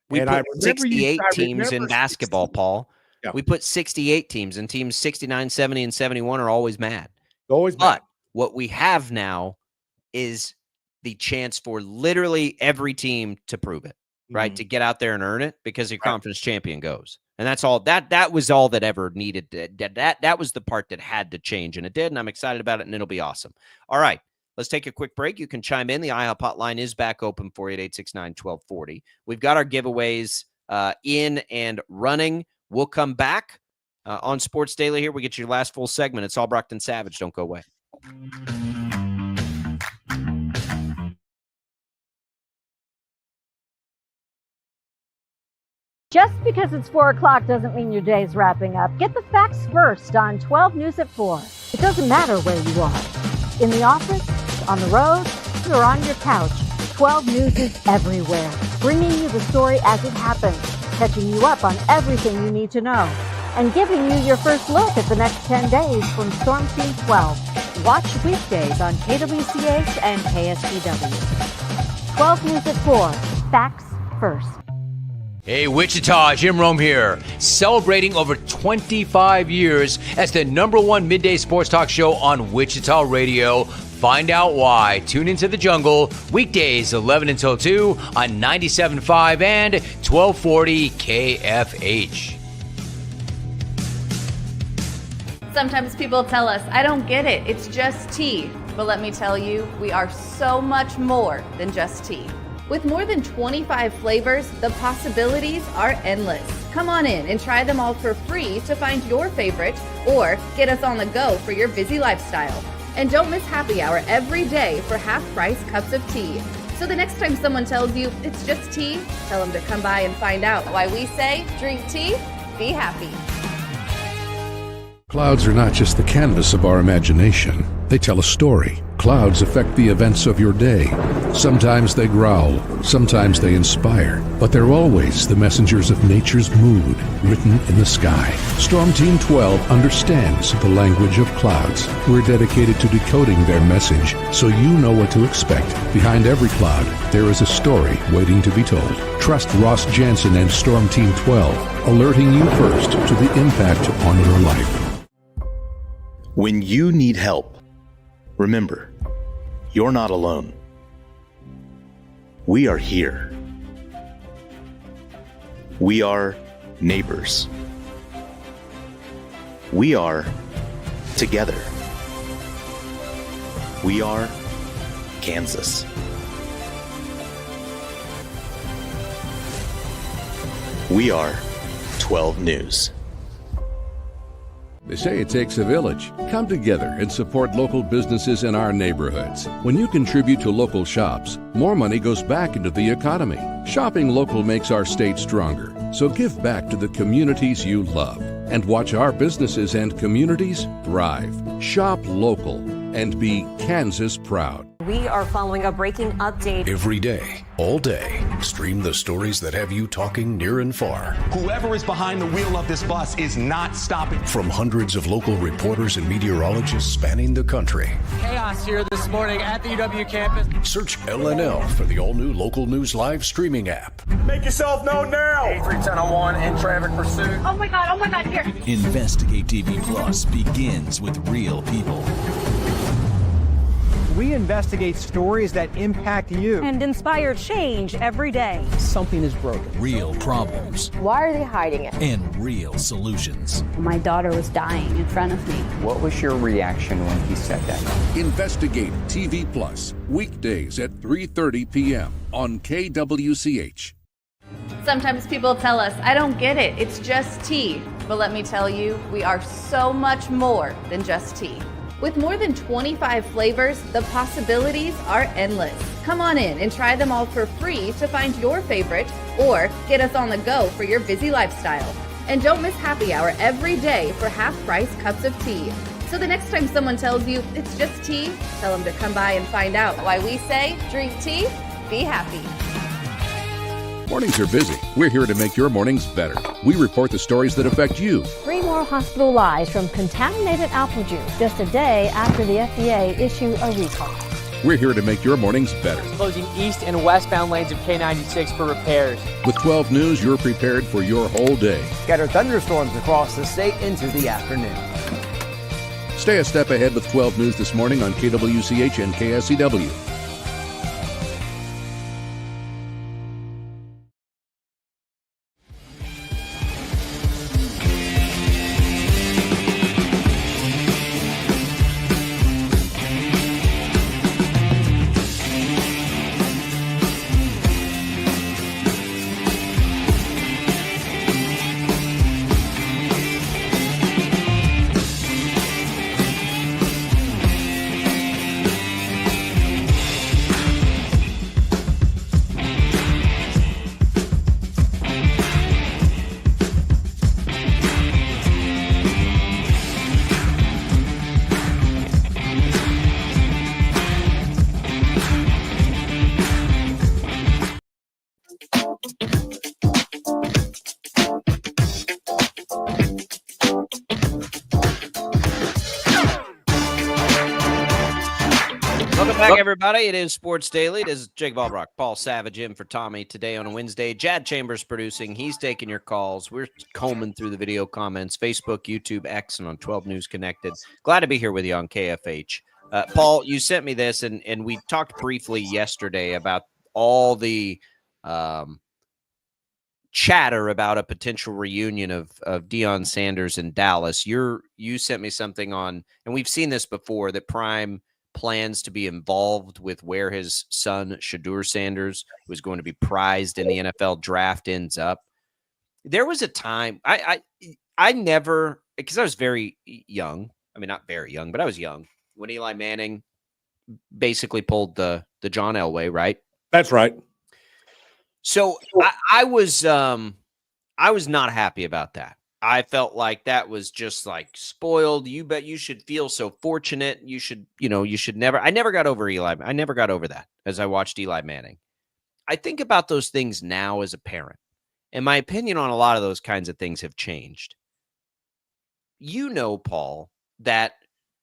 We put 68 teams in basketball, Paul. Yeah. We put 68 teams, and teams 69, 70, and 71 are always mad. But what we have now is the chance for literally every team to prove it, right? To get out there and earn it because your conference champion goes. And that's all that was all that ever needed. That was the part that had to change, and it did, and I'm excited about it, and it'll be awesome. All right, let's take a quick break. You can chime in. The IHOP hotline is back open for you at 869-1240. We've got our giveaways in and running. We'll come back on Sports Daily here. We get your last full segment. It's all Brockton Savage. Don't go away. Just because it's 4 o'clock doesn't mean your day's wrapping up. Get the facts first on 12 News at 4. It doesn't matter where you are. In the office, on the road, or on your couch, 12 News is everywhere, bringing you the story as it happens. catching you up on everything you need to know, and giving you your first look at the next 10 days from Storm Team 12. Watch weekdays on KWCH and KSCW. 12 News at 4. Facts first. Hey, Wichita, Jim Rome here. Celebrating over 25 years as the #1 midday sports talk show on Wichita Radio. Find out why. Tune into The Jungle, weekdays 11 until 2 on 97.5 and 1240 KFH. Sometimes people tell us, I don't get it, it's just tea. But let me tell you, we are so much more than just tea. With more than 25 flavors, the possibilities are endless. Come on in and try them all for free to find your favorite or get us on the go for your busy lifestyle. And don't miss happy hour every day for half-price cups of tea. So the next time someone tells you it's just tea, tell them to come by and find out why we say, drink tea, be happy. Clouds are not just the canvas of our imagination. They tell a story. Clouds affect the events of your day. Sometimes they growl, sometimes they inspire, but they're always the messengers of nature's mood written in the sky. Storm Team 12 understands the language of clouds. We're dedicated to decoding their message so you know what to expect. Behind every cloud, there is a story waiting to be told. Trust Ross Jansen and Storm Team 12, alerting you first to the impact on your life. When you need help, remember, you're not alone. We are here. We are neighbors. We are together. We are Kansas. We are 12 News. They say it takes a village. Come together and support local businesses in our neighborhoods. When you contribute to local shops, more money goes back into the economy. Shopping local makes our state stronger. So give back to the communities you love and watch our businesses and communities thrive. Shop local and be Kansas proud. We are following a breaking update. Every day, all day, stream the stories that have you talking near and far. Whoever is behind the wheel of this bus is not stopping. From hundreds of local reporters and meteorologists spanning the country. Chaos here this morning at the UW campus. Search LNL for the all-new Local News Live streaming app. Make yourself known now. 831001 in traffic pursuit. Oh my God, here. Investigate TV Plus begins with real people. We investigate stories that impact you. And inspire change every day. Something is broken. Real problems. Why are they hiding it? And real solutions. My daughter was dying in front of me. What was your reaction when he said that? Investigate TV Plus, weekdays at 3:30 p.m. on KWCH. Sometimes people tell us, I don't get it, it's just tea. But let me tell you, we are so much more than just tea. With more than 25 flavors, the possibilities are endless. Come on in and try them all for free to find your favorite or get us on the go for your busy lifestyle. And don't miss happy hour every day for half-price cups of tea. So the next time someone tells you it's just tea, tell them to come by and find out why we say, drink tea, be happy. Mornings are busy. We're here to make your mornings better. We report the stories that affect you. 3 more hospital lies from contaminated apple juice just a day after the FDA issued a recall. We're here to make your mornings better. Closing east and westbound lanes of K96 for repairs. With 12 News, you're prepared for your whole day. Scattered thunderstorms across the state into the afternoon. Stay a step ahead with 12 News this morning on KWCH and KSCW. Welcome back, everybody. It is Sports Daily. It is Jake Ballbrock, Paul Savage in for Tommy today on a Wednesday. Jad Chambers producing. He's taking your calls. We're combing through the video comments, Facebook, YouTube, X, and on 12 News Connected. Glad to be here with you on KFH. Paul, you sent me this, and we talked briefly yesterday about all the chatter about a potential reunion of Deion Sanders in Dallas. You sent me something on, and we've seen this before, that Prime plans to be involved with where his son Shedeur Sanders, who is going to be prized in the NFL draft, ends up. There was a time I never, because I was very young. I mean, not very young, but I was young when Eli Manning basically pulled the John Elway, right? That's right. So I was not happy about that. I felt like that was just like spoiled. You bet you should feel so fortunate. You should never. I never got over Eli. I never got over that as I watched Eli Manning. I think about those things now as a parent, and my opinion on a lot of those kinds of things have changed. You know, Paul, that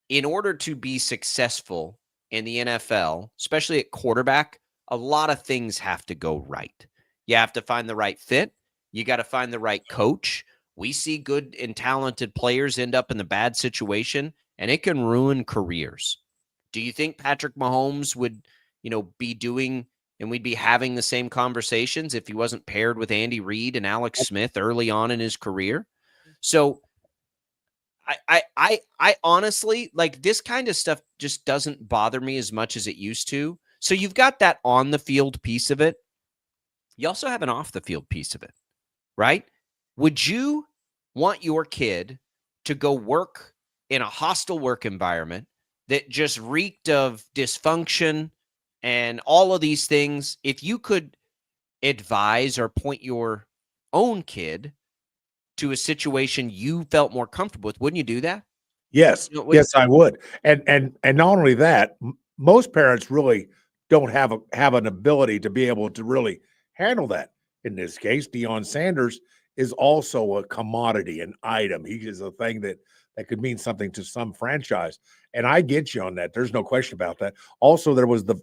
in order to be successful in the NFL, especially at quarterback, a lot of things have to go right. You have to find the right fit. You got to find the right coach. We see good and talented players end up in the bad situation, and it can ruin careers. Do you think Patrick Mahomes would, be doing, and we'd be having the same conversations if he wasn't paired with Andy Reid and Alex Smith early on in his career? So I honestly, like, this kind of stuff just doesn't bother me as much as it used to. So you've got that on the field piece of it. You also have an off the field piece of it, right? Would you want your kid to go work in a hostile work environment that just reeked of dysfunction and all of these things? If you could advise or point your own kid to a situation you felt more comfortable with, wouldn't you do that? Yes. Yes, I would. And not only that, most parents really don't have an ability to be able to really handle that. In this case, Deion Sanders is also a commodity, an item. He is a thing that could mean something to some franchise. And I get you on that. There's no question about that. Also, there was the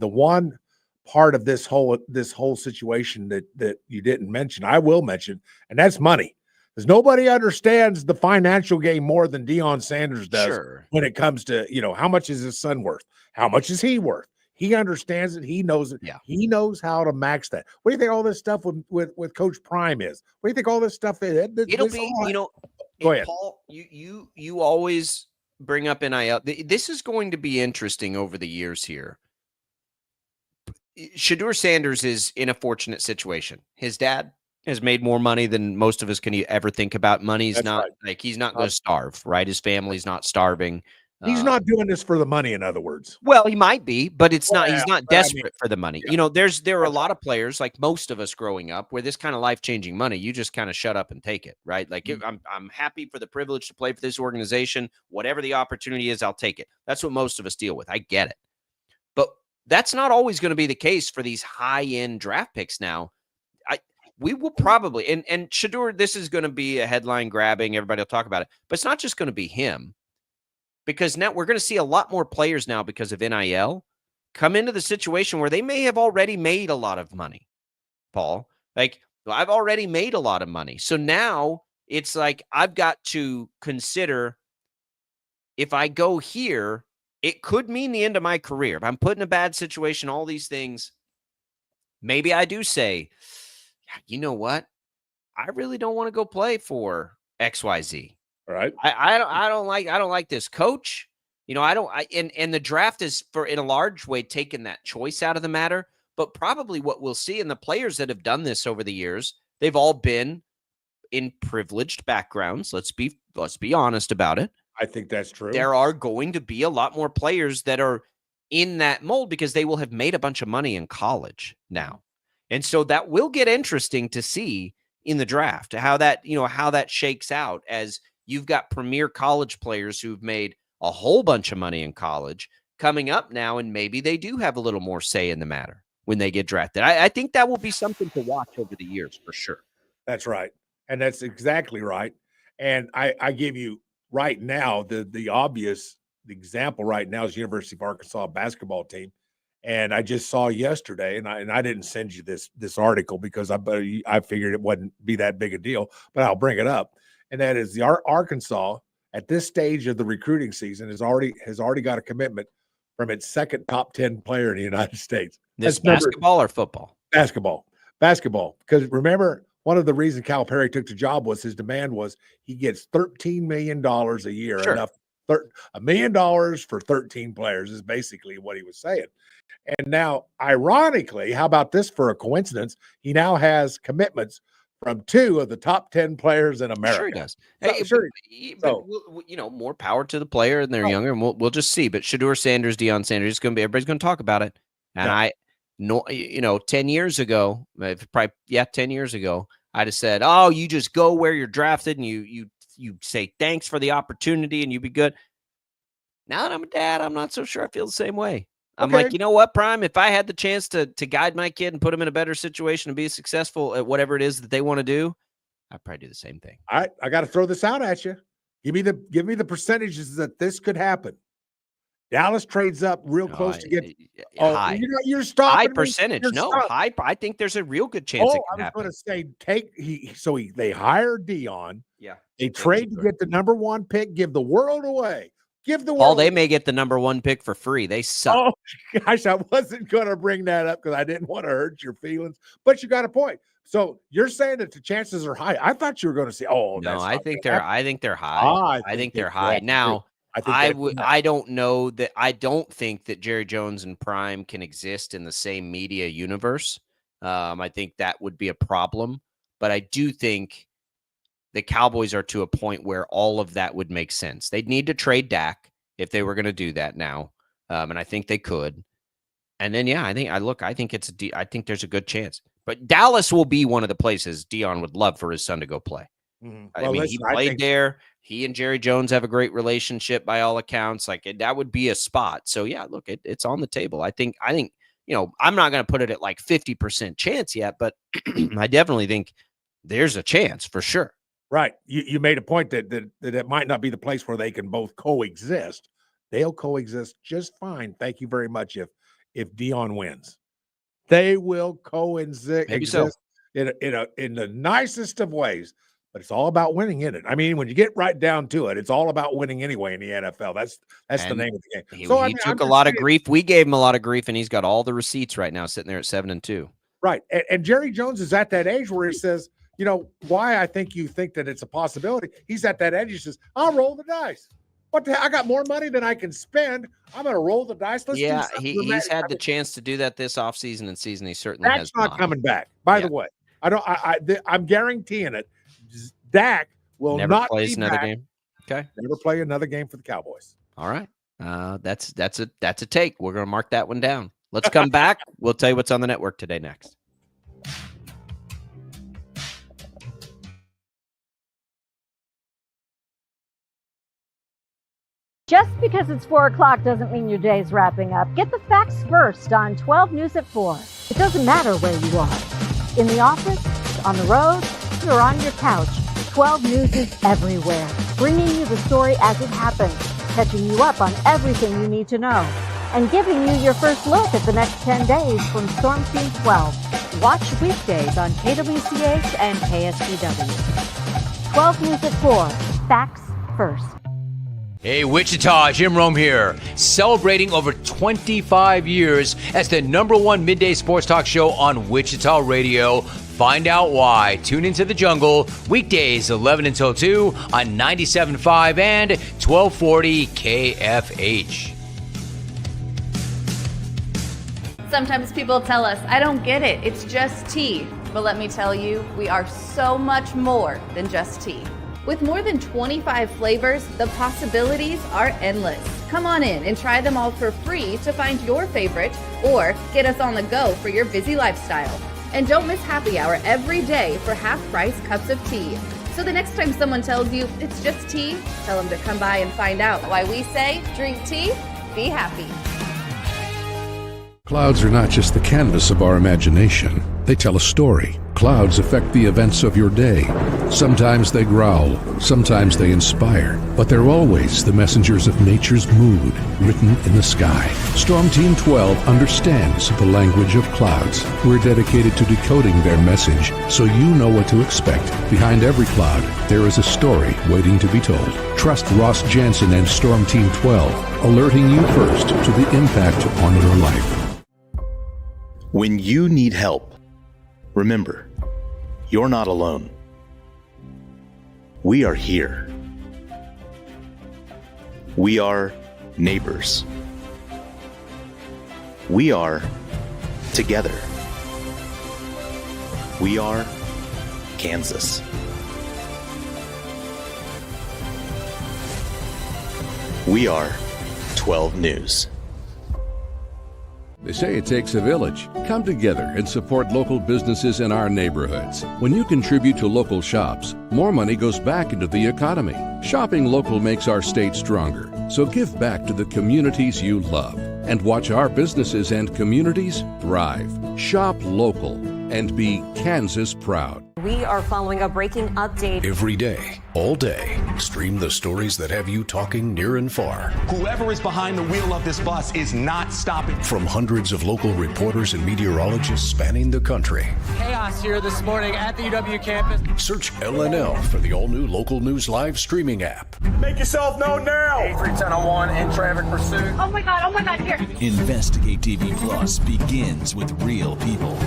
one part of this whole situation that you didn't mention. I will mention, and that's money. Because nobody understands the financial game more than Deion Sanders does when it comes to, how much is his son worth? How much is he worth? He understands it. He knows it. Yeah. He knows how to max that. What do you think all this stuff with Coach Prime is? What do you think all this stuff is? It'll be, Go ahead. Paul, you always bring up NIL. This is going to be interesting over the years here. Shedeur Sanders is in a fortunate situation. His dad has made more money than most of us can ever think about. Money's That's not right. like, he's not going to starve, right? His family's not starving. He's not doing this for the money, in other words. Well, he might be, but it's not. He's not but I mean, desperate for the money. yeah. There are a lot of players, like most of us growing up, where this kind of life-changing money, you just kind of shut up and take it, right? Like, I'm happy for the privilege to play for this organization. Whatever the opportunity is, I'll take it. That's what most of us deal with. I get it, but that's not always going to be the case for these high-end draft picks. Now, we will probably and Shedeur, this is going to be a headline grabbing. Everybody will talk about it, but it's not just going to be him. Because now we're going to see a lot more players now, because of NIL, come into the situation where they may have already made a lot of money, Paul. Like, I've already made a lot of money. So now it's like, I've got to consider, if I go here, it could mean the end of my career. If I'm put in a bad situation, all these things, maybe I do say, you know what? I really don't want to go play for XYZ. Right. I don't like this coach. And the draft is, in a large way, taking that choice out of the matter. But probably what we'll see in the players that have done this over the years, they've all been in privileged backgrounds. Let's be honest about it. I think that's true. There are going to be a lot more players that are in that mold because they will have made a bunch of money in college now. And so that will get interesting to see in the draft, how that shakes out, as you've got premier college players who've made a whole bunch of money in college coming up now, and maybe they do have a little more say in the matter when they get drafted. I think that will be something to watch over the years for sure. That's right. And that's exactly right. And I give you right now the obvious example right now is University of Arkansas basketball team. And I just saw yesterday, and I didn't send you this article because I figured it wouldn't be that big a deal, but I'll bring it up. And that is the Arkansas at this stage of the recruiting season has already got a commitment from its second top 10 player in the United States. This basketball or football? Basketball. Because remember, one of the reasons Calipari took the job was his demand was he gets $13 million a year. Sure. Enough $1 million for 13 players is basically what he was saying. And now, ironically, how about this for a coincidence? He now has commitments from 2 of the top 10 players in America. Sure he does. Hey, more power to the player, and they're younger, and we'll just see. But Shedeur Sanders, Deion Sanders, everybody's going to talk about it. And 10 years ago, 10 years ago, I'd have said, "Oh, you just go where you're drafted, and you say thanks for the opportunity, and you be good." Now that I'm a dad, I'm not so sure I feel the same way. I'm like, you know what, Prime? If I had the chance to guide my kid and put him in a better situation and be successful at whatever it is that they want to do, I'd probably do the same thing. All right, I got to throw this out at you. Give me the percentages that this could happen. Dallas trades up real close to get high. You're stopping high percentage. High. I think there's a real good chance it could happen. I was going to say they hire Deion. Yeah. They trade to get the number 1 pick, give the world away. They may get the number 1 pick for free. They suck. Oh gosh, I wasn't going to bring that up because I didn't want to hurt your feelings. But you got a point. So you're saying that the chances are high. I thought you were going to say, I think they're high. I think they're high. Now, I don't know that. I don't think that Jerry Jones and Prime can exist in the same media universe. I think that would be a problem. But I do think the Cowboys are to a point where all of that would make sense. They'd need to trade Dak if they were going to do that now, and I think they could. And then, I think there's a good chance. But Dallas will be one of the places Deion would love for his son to go play. Mm-hmm. He played there. He and Jerry Jones have a great relationship by all accounts. That would be a spot. So it's on the table. I think I'm not going to put it at like 50% chance yet, but I definitely think there's a chance for sure. Right. You made a point that it might not be the place where they can both coexist. They'll coexist just fine. Thank you very much. If Deion wins, they will coexist. Maybe so. in the nicest of ways. But it's all about winning, isn't it? I mean, when you get right down to it, it's all about winning anyway in the NFL. That's the name of the game. He took a lot of grief. We gave him a lot of grief, and he's got all the receipts right now sitting there at 7-2. Right. And Jerry Jones is at that age where he says, why I think you think that it's a possibility. He's at that age. He says, I'll roll the dice. What the hell? I got more money than I can spend. I'm going to roll the dice. He's had the chance to do that this offseason and season. He certainly has not coming back. By the way, I'm guaranteeing it. Dak will never not plays be another back. game. Okay. Never play another game for the Cowboys. All right. That's a take. We're going to mark that one down. Let's come back. We'll tell you what's on the network today next. Just because it's 4 o'clock doesn't mean your day's wrapping up. Get the facts first on 12 News at 4. It doesn't matter where you are. In the office, on the road, or on your couch, 12 News is everywhere, bringing you the story as it happens, catching you up on everything you need to know, and giving you your first look at the next 10 days from Storm Team 12. Watch weekdays on KWCH and KSPW. 12 News at 4. Facts first. Hey, Wichita, Jim Rome here, celebrating over 25 years as the #1 midday sports talk show on Wichita Radio. Find out why. Tune into The Jungle, weekdays 11 until 2 on 97.5 and 1240 KFH. Sometimes people tell us, I don't get it, it's just tea. But let me tell you, we are so much more than just tea. With more than 25 flavors, the possibilities are endless. Come on in and try them all for free to find your favorite or get us on the go for your busy lifestyle. And don't miss happy hour every day for half-price cups of tea. So the next time someone tells you it's just tea, tell them to come by and find out why we say drink tea, be happy. Clouds are not just the canvas of our imagination. They tell a story. Clouds affect the events of your day. Sometimes they growl, sometimes they inspire, but they're always the messengers of nature's mood written in the sky. Storm Team 12 understands the language of clouds. We're dedicated to decoding their message so you know what to expect. Behind every cloud, there is a story waiting to be told. Trust Ross Jansen and Storm Team 12, alerting you first to the impact on your life. When you need help, remember, you're not alone. We are here. We are neighbors. We are together. We are Kansas. We are 12 News. They say it takes a village. Come together and support local businesses in our neighborhoods. When you contribute to local shops, more money goes back into the economy. Shopping local makes our state stronger. So give back to the communities you love and watch our businesses and communities thrive. Shop local and be Kansas proud. We are following a breaking update. Every day, all day, stream the stories that have you talking near and far. Whoever is behind the wheel of this bus is not stopping. From hundreds of local reporters and meteorologists spanning the country. Chaos here this morning at the UW campus. Search LNL for the all-new Local News Live streaming app. Make yourself known now. 31001 in traffic pursuit. Oh my God, here. Investigate TV Plus begins with real people.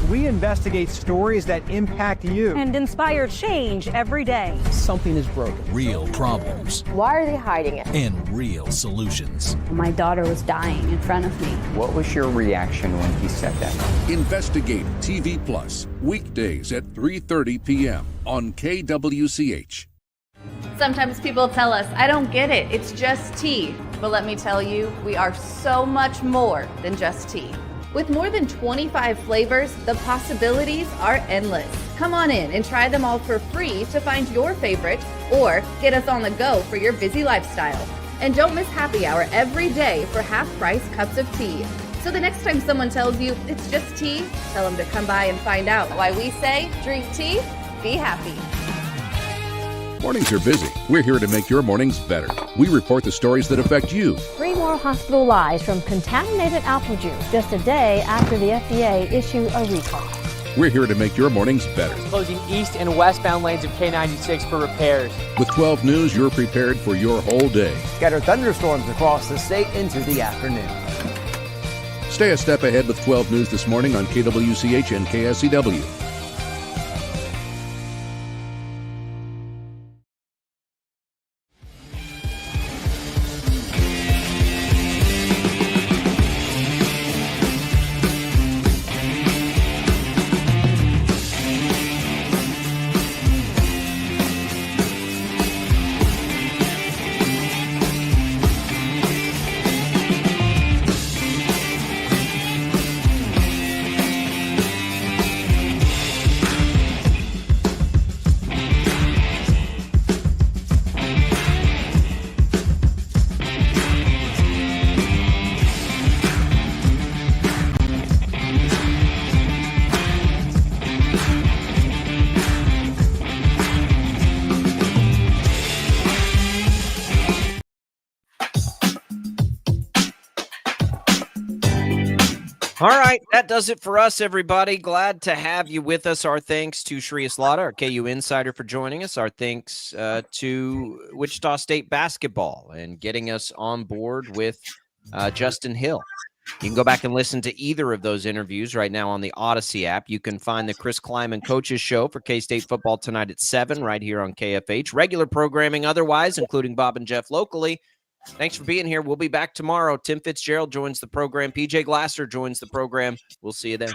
We investigate stories that impact you. And inspire change every day. Something is broken. Real problems Why are they hiding it? and real solutions. My daughter was dying in front of me. What was your reaction when he said that? Investigate TV Plus, weekdays at 3:30 p.m. on KWCH. Sometimes people tell us, I don't get it, it's just tea. But let me tell you, we are so much more than just tea. With more than 25 flavors, the possibilities are endless. Come on in and try them all for free to find your favorite or get us on the go for your busy lifestyle. And don't miss happy hour every day for half-price cups of tea. So the next time someone tells you it's just tea, tell them to come by and find out why we say drink tea, be happy. Mornings are busy. We're here to make your mornings better. We report the stories that affect you. 3 more hospital lies from contaminated apple juice just a day after the FDA issued a recall. We're here to make your mornings better. Closing east and westbound lanes of K96 for repairs. With 12 News, you're prepared for your whole day. Scattered thunderstorms across the state into the afternoon. Stay a step ahead with 12 News this morning on KWCH and KSCW. All right, that does it for us, everybody. Glad to have you with us. Our thanks to Shreya Slaughter, our KU Insider, for joining us. Our thanks to Wichita State basketball and getting us on board with Justin Hill. You can go back and listen to either of those interviews right now on the Odyssey app. You can find the Chris Kleiman Coaches Show for K-State football tonight at 7 right here on KFH. Regular programming otherwise, including Bob and Jeff locally. Thanks for being here. We'll be back tomorrow. Tim Fitzgerald joins the program. PJ Glasser joins the program. We'll see you then.